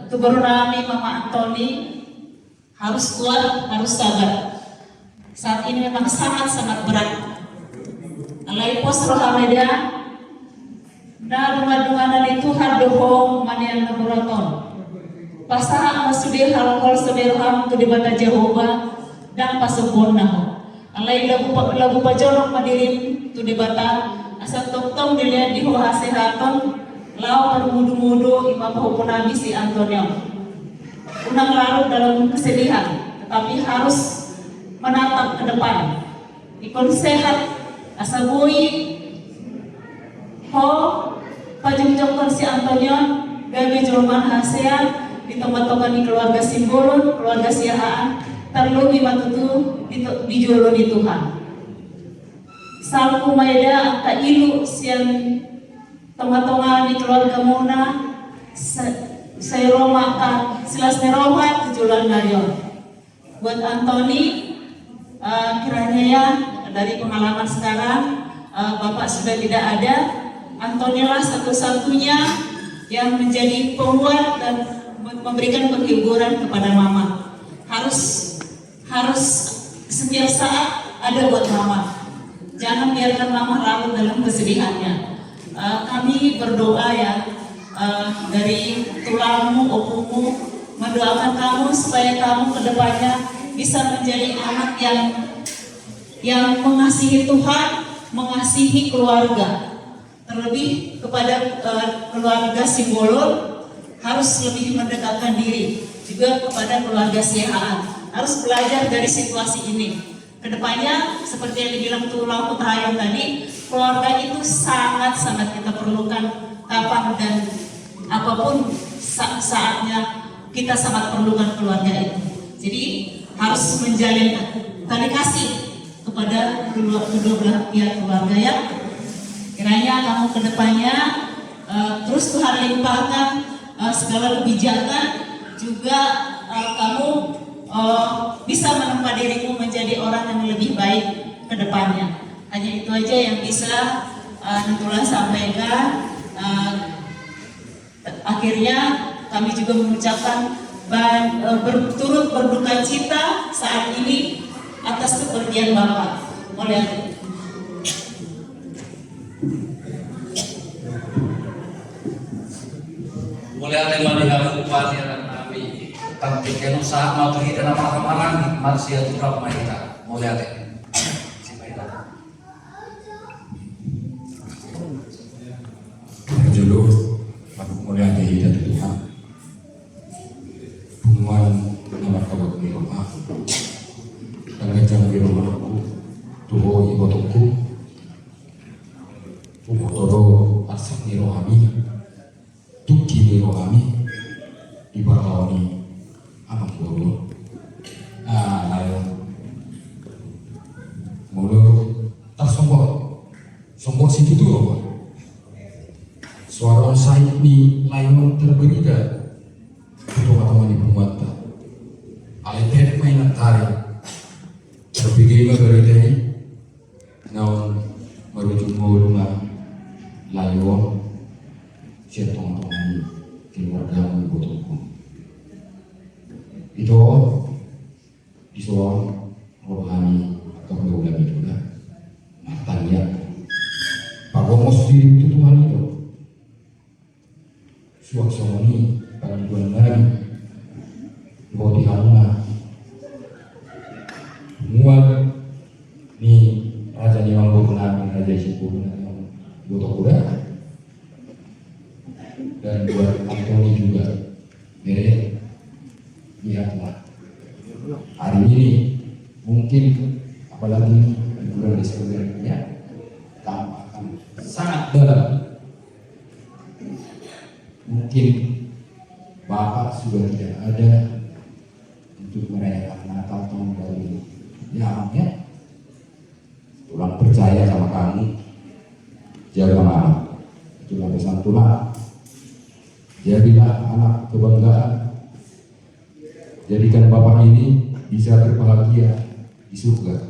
tu guru nami Mama Antoni harus kuat, harus sabar. Saat ini memang sangat-sangat berat. Alai pos rohameda, na dungan-dunganan itu hadoho manian namuraton. Pasaha masudi halkol sederham tu dibata Jehovah dan pasupon naho. Alai lagu pajolok madirim tu dibata asal tong dilihat di hasehaton lau permudu-mudu imam hukum nabi si Antonio. Unang larut dalam kesedihan, tetapi harus menatap ke depan. Ikon sehat asabui ho pajungjongkon si Antonion gabi joloman hasean di tempat-tempat di keluarga Simbolon, keluarga Siahaan terlugi matutu di jolo di Tuhan. Salku maeda angka ilu sian teman-teman di keluarga Mona saya Roma silas nerohat kejulan narion. Buat Antoni kiranya ya dari pengalaman sekarang Bapak sudah tidak ada, Antoni lah satu-satunya yang menjadi penguat dan memberikan penghiburan kepada Mama. Harus setiap saat ada buat Mama. Jangan biarkan Mama larut dalam kesedihannya. Kami berdoa ya dari tulangmu, opumu mendoakan kamu supaya kamu kedepannya bisa menjadi anak yang mengasihi Tuhan, mengasihi keluarga. Terlebih kepada keluarga Simbolon harus lebih mendekatkan diri. Juga kepada keluarga Siahaan harus belajar dari situasi ini. Kedepannya seperti yang dibilang Tulang Putahayam tadi, keluarga itu sangat-sangat kita perlukan kapan dan apapun saatnya kita sangat perlukan keluarga itu. Jadi harus menjalin tali kasih kepada kedua belah pihak keluarga ya. Kiranya kamu kedepannya terus Tuhan limpahkan segala kebijakan, juga kamu bisa menempa dirimu menjadi orang yang lebih baik ke depannya. Hanya itu aja yang bisa Nutula sampaikan. Akhirnya kami juga mengucapkan turut berduka cita saat ini atas kepergian Bapak. Oleh ada malihat upah dan kami tampilkan usaha materi dan amal-amalan manusia turap mahita. Mulai ada. Julu, aku mulai ada hidup Tuhan. Bunguan nama kau di rumah. Dan jam di rumahku, tuh ibu tuku. Umotoro asak ni rohami, tuki ni rohami, ibarawani anak guru. Lalu mulu tak sombong situ tu apa? Suara saya ni lain terbeda. Itu kata mani pemata. Alih main tarik. Terpikir berbeda ni, naon merujuk mulungan. Layon siya tong-tong keluarga ng butong ko. Ito isuang rohani keberulang itu kan matanya pagomos diri itu Tuhan itu suak ini panggilan lagi mau dihangat mual ni raja ni orang berkenaan raja Sipurna Butuh kuda dan buat Antoni juga mere lihatlah hari ini mungkin apalagi di bulan Desember ya akan sangat dalam. Mungkin Bapak sudah tidak ada untuk merayakan Natal tahun baru ya. Tulang percaya sama kamu. Jaga anak, itulah pesan Tuhan. Jadilah anak kebanggaan. Jadikan Bapak ini bisa berbahagia di surga.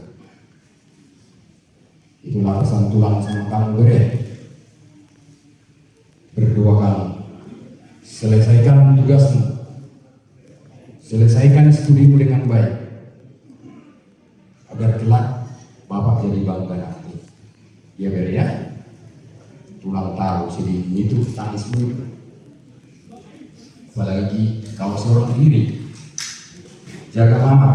Itulah pesan Tuhan sama kamu beri. Berdoa kamu. Selesaikan tugasmu. Selesaikan studimu dengan baik. Agar kelak Bapak jadi bangga nanti. Ya beri ya. Tulang tahu sedih itu tangismu, apalagi kau seorang diri. Jaga mama,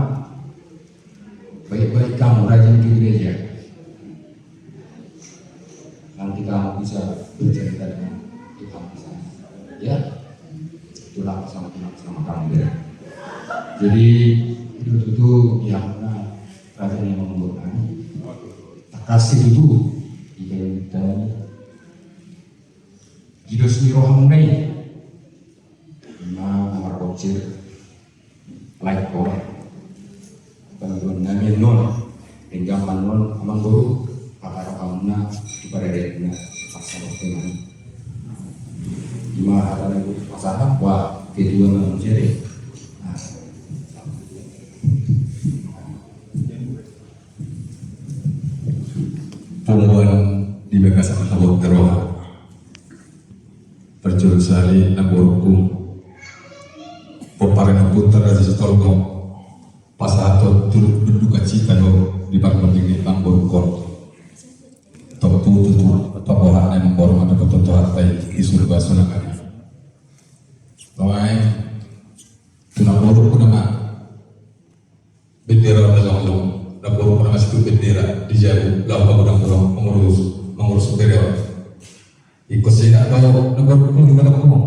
baik-baik kamu rajin di gereja. Nanti kamu bisa bercerita dengan Tuhan di sana. Ya, itulah sama kamu ya. Jadi itu yang raja yang membuat kami. Kasih itu kita Jidos ni roham nay, nomor kocir, like ko, pangguan namin non, pinggaman non, amang guru, pakarakan na, iparere na, pasal dengan, lima ada lagi masalah, wah kedua manusia deh. Pembuan di Makassar Tabok Teroha. Perjul sali naburku poparan putar aja setolong pasato turut berduka cita do di parlemen ini bangkor topu tutu papohan yang membor ada betul hartai di surga sunakari bawai tunaburu kunama bendera dalam naburu kunama situ bendera di jauh lau bagudang mengurus bendera ikut saya tahu nomor pun juga nak ngomong.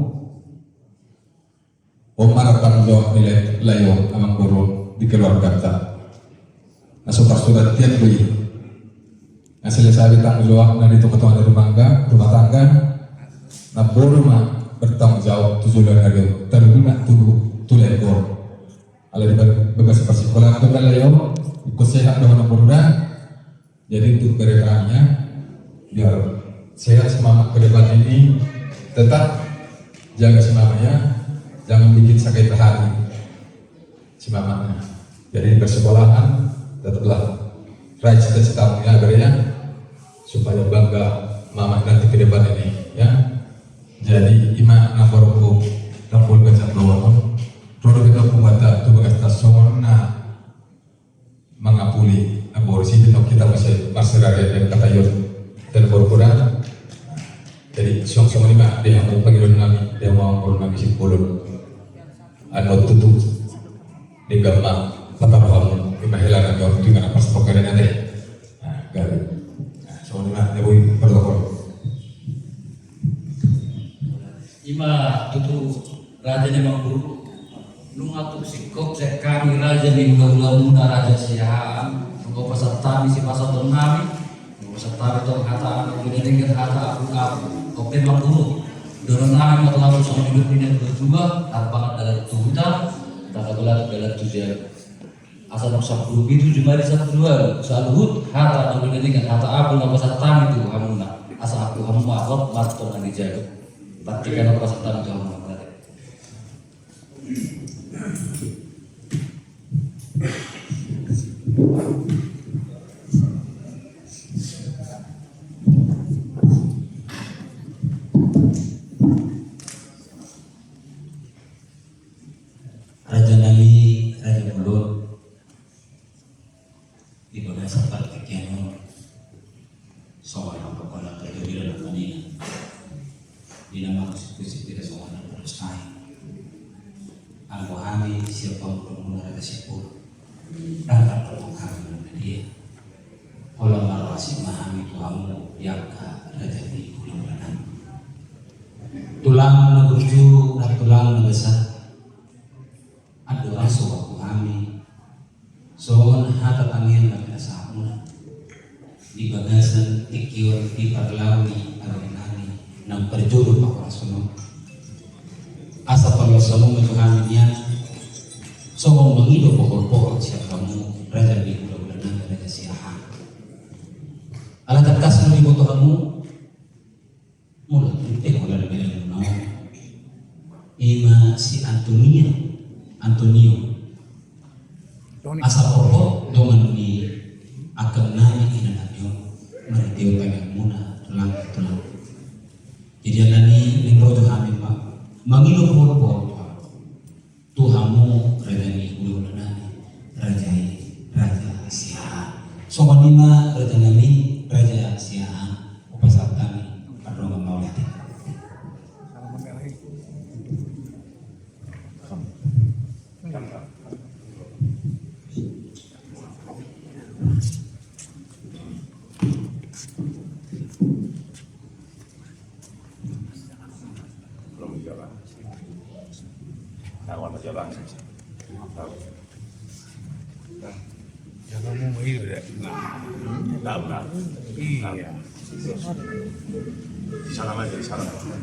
Omarakan jawab nilai layo amang burung di keluarga tak. Nasukar surat tiap beli. Nah selesai tanggung jawab dari itu ketua rumah tangga, nah baru mah bertanggung jawab 7 bulan hari terguna tuh lekor. Kalau bebas sekolah atau kalau ikut sehat dengan berurang, jadi untuk mereka-nya biar sehat semangat ke depan ini, tetap jaga semangatnya, jangan bikin sakit hati semangatnya. Jadi bersekolahan tetaplah raih cita-citamu ya agarnya, supaya bangga mama nanti ke depan ini ya. Jadi ima naforku tampul baca bawah rodo kita pembaca tu bagas tasona mengapuli aborsi kita masih raya dan kata yur dan berkurang. Jadi song-song ini mah dia mau panggil nami, dia mau nami simpulun anu tutup di gamma pataroham imahilan anu dengan apa sepokannya nanti garis song ini mah dia boleh protokol ima tutu raja ni mangguru nungatuk sikop sek kami raja ni ulah raja siang nunggu pasatami si pasaton nami nunggu pasatami tong hata anak gede dengan hata aku open mangguru dorong nami matlalu sama hidup ini berdua tanpa dalam tuhutan tak gelar dalam tujuan asal nak 10 itu cuma di 1 2 saluhut hata anak gede dengan hata aku nunggu pasatami itu hamuna asal aku hamu akhlak marton yang dijaga patikan apa pasatami itu hamuna. Raja Nali, Raja Mulut, di bawah seperti kiano, soal apa pun terjadi dalam dunia, di nama konstitusi tidak soal terus naik. Al-Muhami siapa pun mengenai sipur dan pertengkaran dia. Kalau marwasi memahami Tuhanmu yang raja di bulan tulang menuju dan tulang membesar. Aduh asuh aku kami. Soal hata tangian dan kesahamuna di bagasan tikion di parlawi arinani nang perjodoh pakwa sono. Asa pangyosomo menuhaminya somo mengido pokok-pokok siap kamu raja di bulan raja siahan ala terkas di foto kamu mulut mulai dari nama ima si Antonio asa pokok dongan di akan nanya inananyo meritio pengen muna tulang jadi anani ningrojo hamil pak mangilu pokok Tuhanmu raja ni ulunani raja siahan somanima raja nali raja siahan upasatani pardongan maulati Jangan mau iya. Salam aja,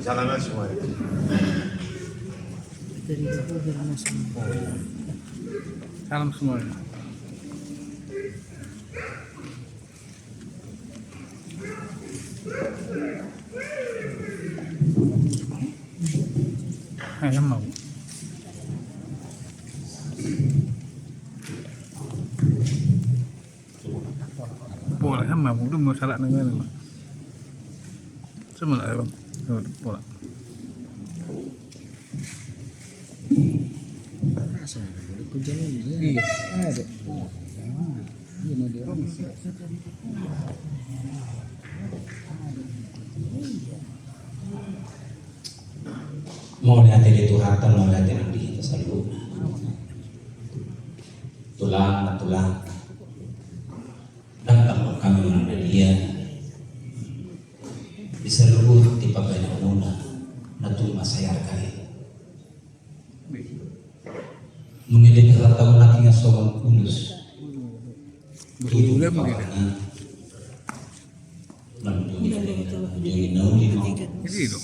salam semua. Salam semua. Ayam mau. Boleh sama udah mau salah dengan semua lah bang, boleh. Iya, ada. Mau lihat di Tuhan, mau lihat yang di selalu tulang dan tambah kami menanda dia di seluruh tipe banyak muna natul masayar kali mengilik rata menakinya soal kudus tujuh jadi nauli mau Itu.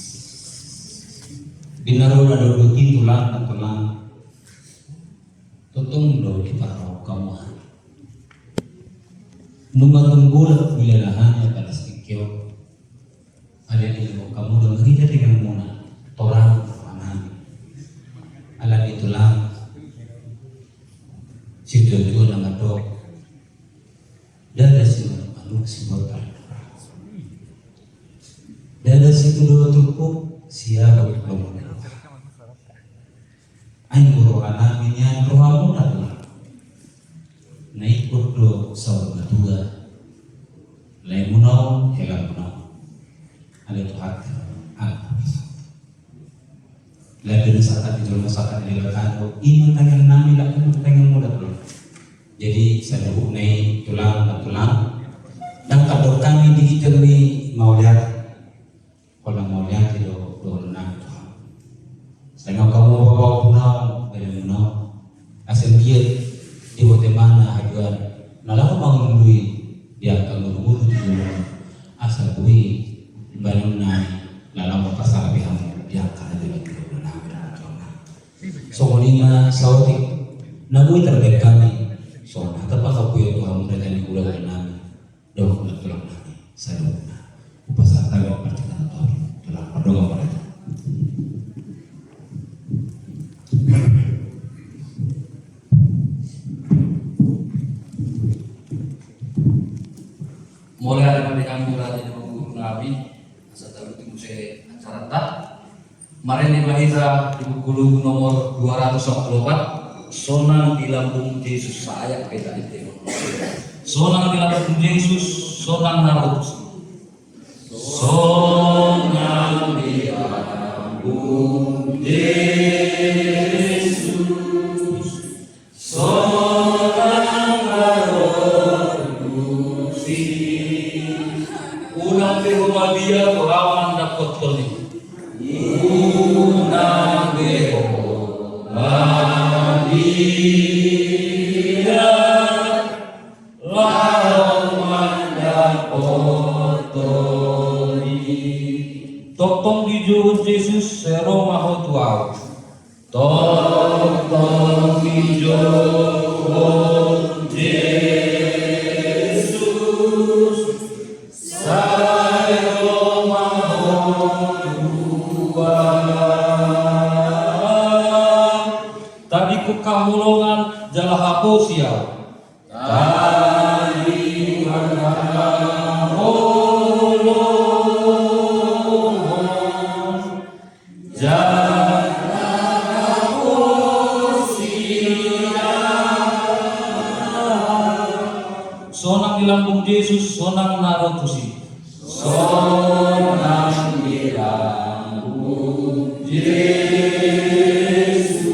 binaro na do tulang totong do di parau kamu numatunggul bilalahannya pada sikyo ada di kamu do ngita dengan muna torang anan ala di tulang situ itu nama do dada si manuk si botol dada situ do tukuk siapa belum aing guru anak minyan rohamu adalah naik kurdo saur kedua lain munau helan munau ada tuhat lain saat itu masakan di lekado ini tangan nami lakukan tangan muda belum jadi saya duduk naik tulang dan kadang kami digital ni mau lihat kalau mau lihat itu do nang saya kamu bawa punau dari punau asal dia di Guatemala hajuan nalar bangun duit dia akan berburu di rumah asal kui bangun naik lalu pasar bihang dia akan ada di rumah soalnya sautik namun terbaik kami soalnya terpaksa kui itu kamu datang di pulau kami dong tulang kami saya pasar tahu percikan tahun tulang perdoa mereka mulai ada kami berada di guru Nabi setelah itu saya acara tak kemarin di Bahira di buku nomor 244 sonang di lambung Yesus saya beda itu sonang di lambung Yesus sonang narut sonang di lambung Yesus sonang narut unang di rumah dia lawan dapat beli unang di rumah dia lawan dapat beli totong di juhud Yesus seroma hotuau totong di juhud Yesus tadi ku kamulongan jala hapus ya tadi kamulongan jala hapus ya sonang di lambung Yesus sonang narotusi sonang di lambung Yesus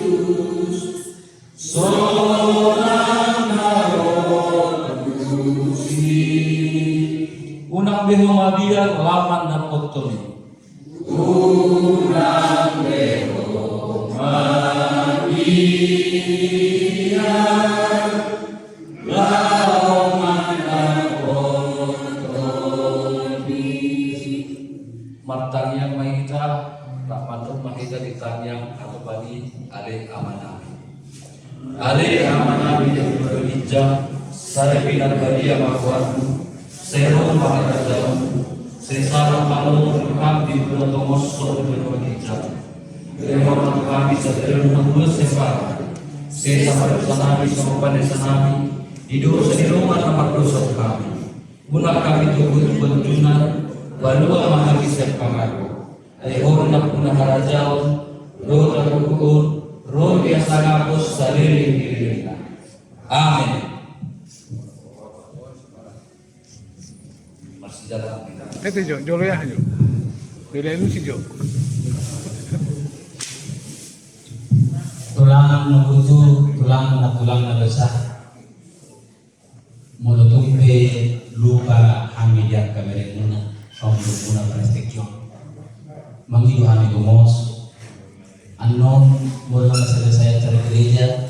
sonang narotusi unang behoma dia laman dapat toli unang behoma dia martanyang mahita rahmatun mahita ditanyang atau bagi ale amanabi yang berbijak sare pinar badia makuatu sero mahita sesara malu rekam di bulan tomos sore berbijak remor kami sederhana mengulas sebar sesa bersanabi sopan desanabi hidup senirungan amat dosa kami guna kami tunggu bentunan balua mahal siap pangaru ayahor na punah harajaon roh terkukur roh biasa ngapus saliring diri amin masih jalan Itu Jo, Jo ya Jo. Beda lu si Jo. tulang nubutu tulang na besar mulutumpe lupa hamidia kameremuna Pembuna prestikyo Mangido kami gumos Anon mula na selesai acara gereja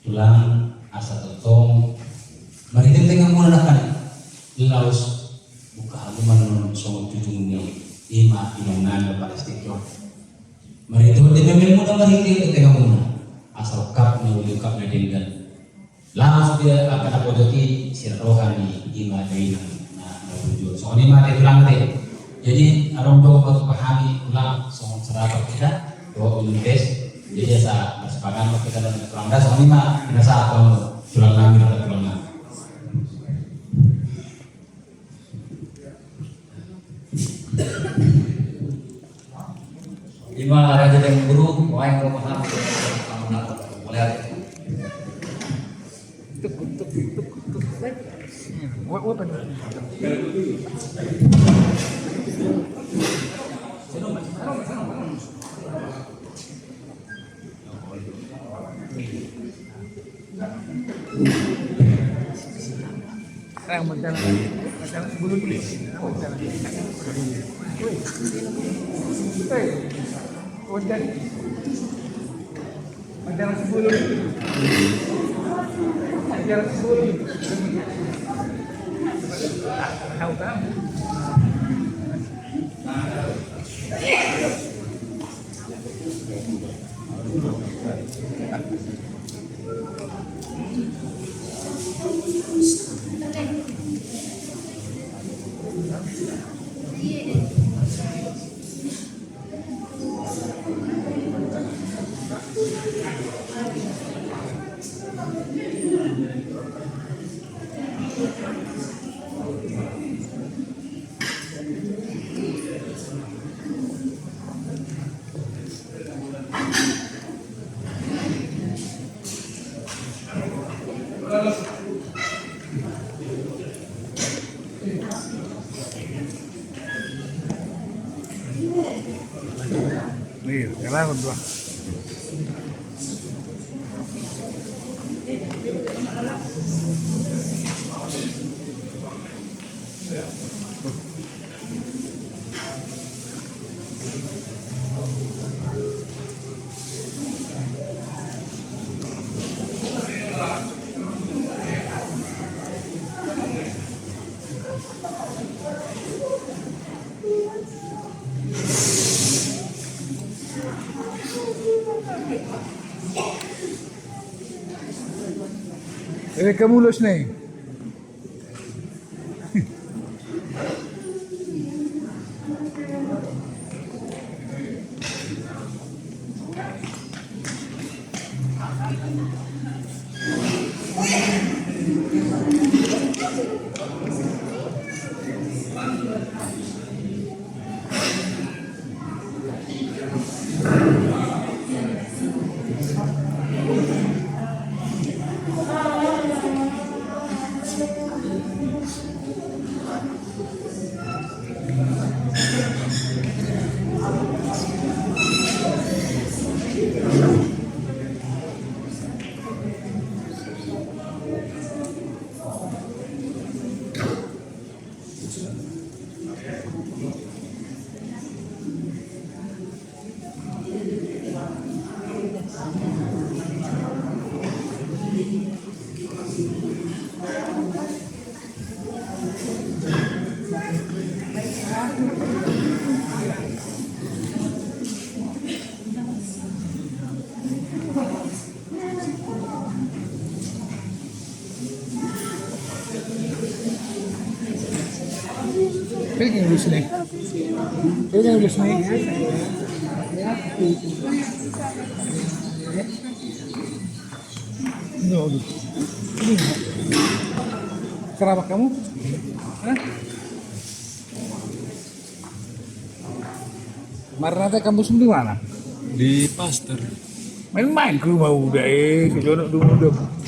Tulang asa totong Maritin tengah muna na kan Laos kehaluman song jujung ni ima inongan pada stikyo. Mari itu dengan mudah mari kita tengah muna asal kap na uli kap na dinggan. Langsung dia akan aku jadi si rohani ima dari na wujud. So ini mati ulang deh. Jadi orang dong baru pahami ulang soal serapa kita doa tes. Jadi asa sepadan kita dalam ulang dah. So ini mah kita saat kalau tulang lagi atau tulang lagi. Lima raja dan guru, mau yang mau paham, kamu nak boleh. Yang berjalan sebelum ini. Berjalan sebelum tahu kan? Nih, jalan berdua. Ke mulus nih. Pegang dulu sini. Pegang dulu sini. Ini. Kerabat kamu? Hah? Kemarin nanti kampus di mana? Di Pasteur. Main-main ke rumah udah ke jodoh dulu udah.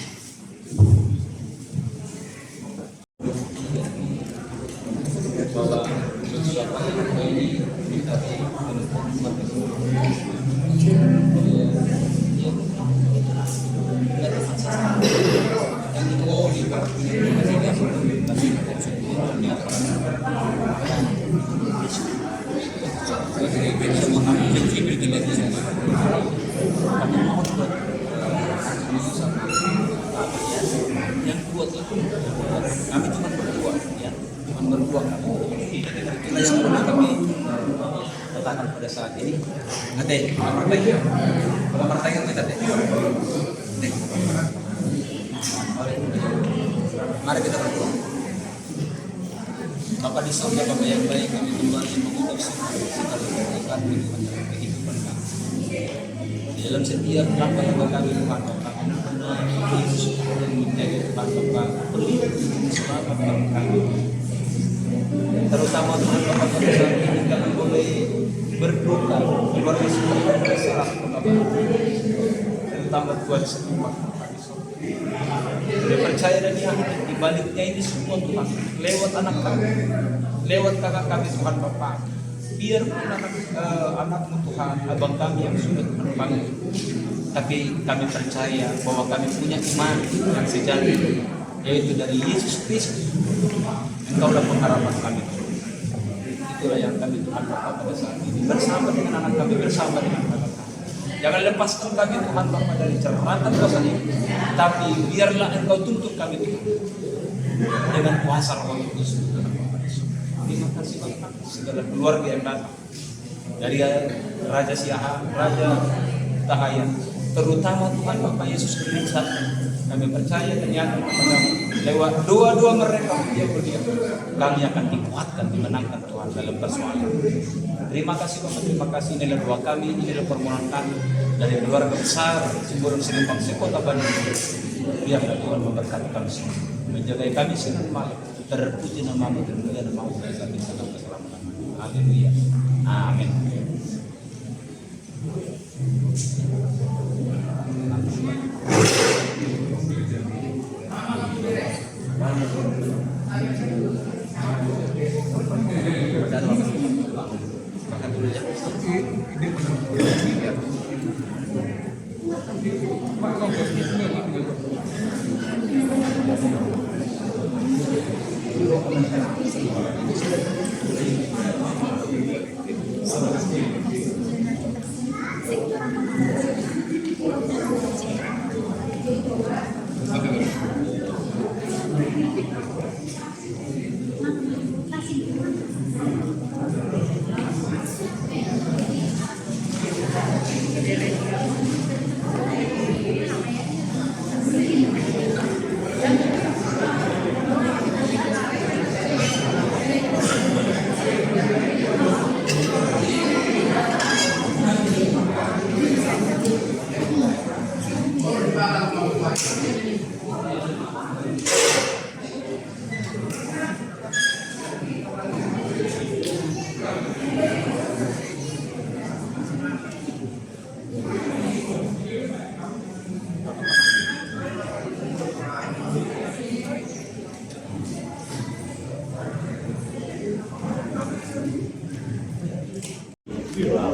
Dek, kalau pertanyaan kita dek. Mari kita berdoa. Bapa di surga, Bapa yang baik, kami kembali mengucap syukur kami kehidupan kami. Di dalam setiap langkah yang kami lakukan, kami Yesus yang menjadi tempat Bapa pelindung selamat kami. Terutama Tuhan Bapa pada saat ini kami boleh berduka keluarga semuanya bersalah kepada terutama Tuhan semua. Dia percaya dan yakin di baliknya ini semua Tuhan lewat anak kami, lewat kakak kami Tuhan Bapa. Biarpun anakmu Tuhan, abang kami yang sudah Tuhan panggil, tapi kami percaya bahwa kami punya iman yang sejati, yaitu dari Yesus Kristus. Engkaulah pengharapan kami. Itulah yang kami Tuhan Bapa pada saat ini bersama dengan anak kami, bersama dengan kakak kami. Jangan lepaskan kami Tuhan Bapa dari cermatan dosa ini, tapi biarlah Engkau tuntut kami Tuhan dengan kuasa Roh Kudus. Terima kasih Bapak segala keluarga yang datang dari Raja Siaha, Raja Tahaya, terutama Tuhan Bapak Yesus Kristus. Kami percaya dan yakin lewat doa-doa mereka yang mulia, kami akan dikuatkan, dimenangkan Tuhan dalam persoalan. Terima kasih Bapak, terima kasih. Inilah doa kami, inilah permohonan kami dari keluarga besar Cimburung Selimpang Sekota Bandung. Biarlah Tuhan memberkati kami semua, menjaga kami siang malam. Terpuji namamu, termulia namamu, dan kami salam keselamatan. Haleluya. Amin.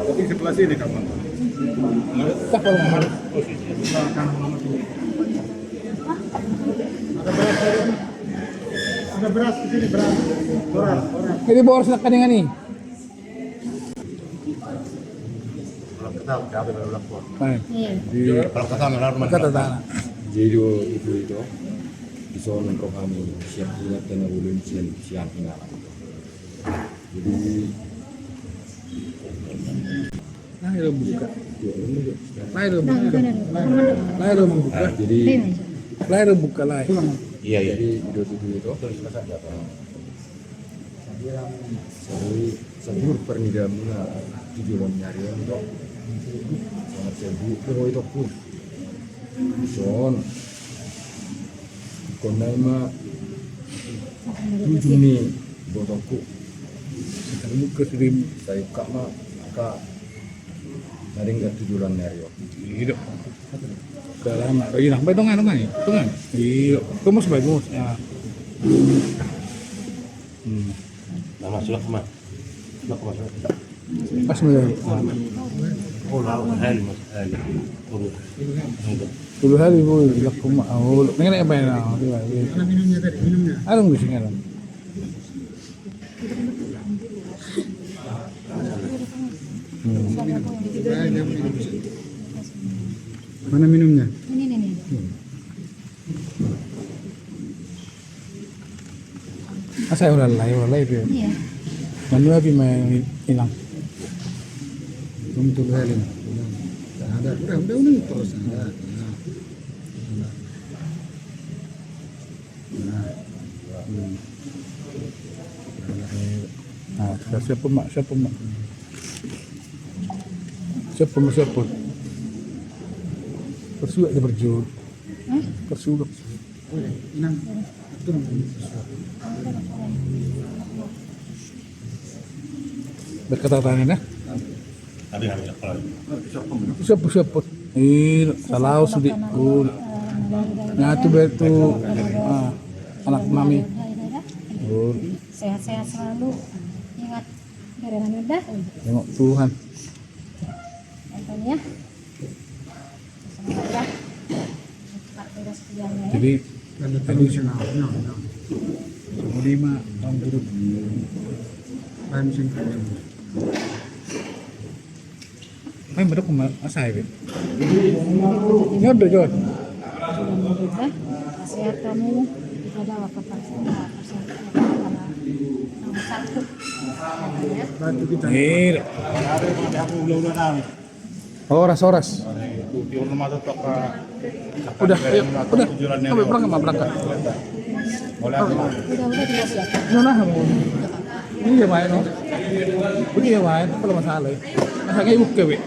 Tapi sebelah sini kapan? Kita kalau mau posisi belakang nomor 2. Ada beras di sini, beras. Beras. Ini boros nak dengan ni. Kalau kita apa baru lapor. Di Kalau kita melarang Kata jadi itu bisa nongkrong kami siap buat kena ulun siap tinggal. Jadi lahir buka. Lahir buka. Jadi lahir buka lah. Iya. Jadi video itu terus masak apa? Saya pernidamnya tujuan nyari itu sangat sibuk terus itu pun son konai mah tujuh nih botolku Sekarang ke sering saya kak mah kak dari nggak tujuan nyari hidup. Udah lama. Iya, sampai tungan ni. Tungan. Iya, kamu sebagus. Ya. Nama sudah kemana? Sudah kemana? Pas mulai. Oh, lalu hari mas hari. Dulu hari pun laku mak. Oh, pengen apa ya? Mana minumnya tadi? Minumnya. Ada nggak sih nggak? Mana minumnya? Ini. Saya udah lay itu. Iya. Mandu api main hilang. betul kali. Ada, udah terus ada. Siapa mak? Siapa? Persuak dia berjuang. Persuak. Enam. Berkata-kata ya? Siapa? Salah sudah. Nyatu betu anak mami. Sehat-sehat selalu. Ingat garangan udah. Tengok Tuhan. Contohnya. Semoga cepat beres kerjanya ya. Jadi tadi lima tahun turut. Main bedok ke asai be. Ini ada John. Semoga sehat kamu pada waktu nomor 1. Ini. Oras. Udah, ayo, udah. Kami berangkat. Udah juga siap. Nah, ini ya main, no. Ini ya main, apa masalah? Masalah ibu kewe.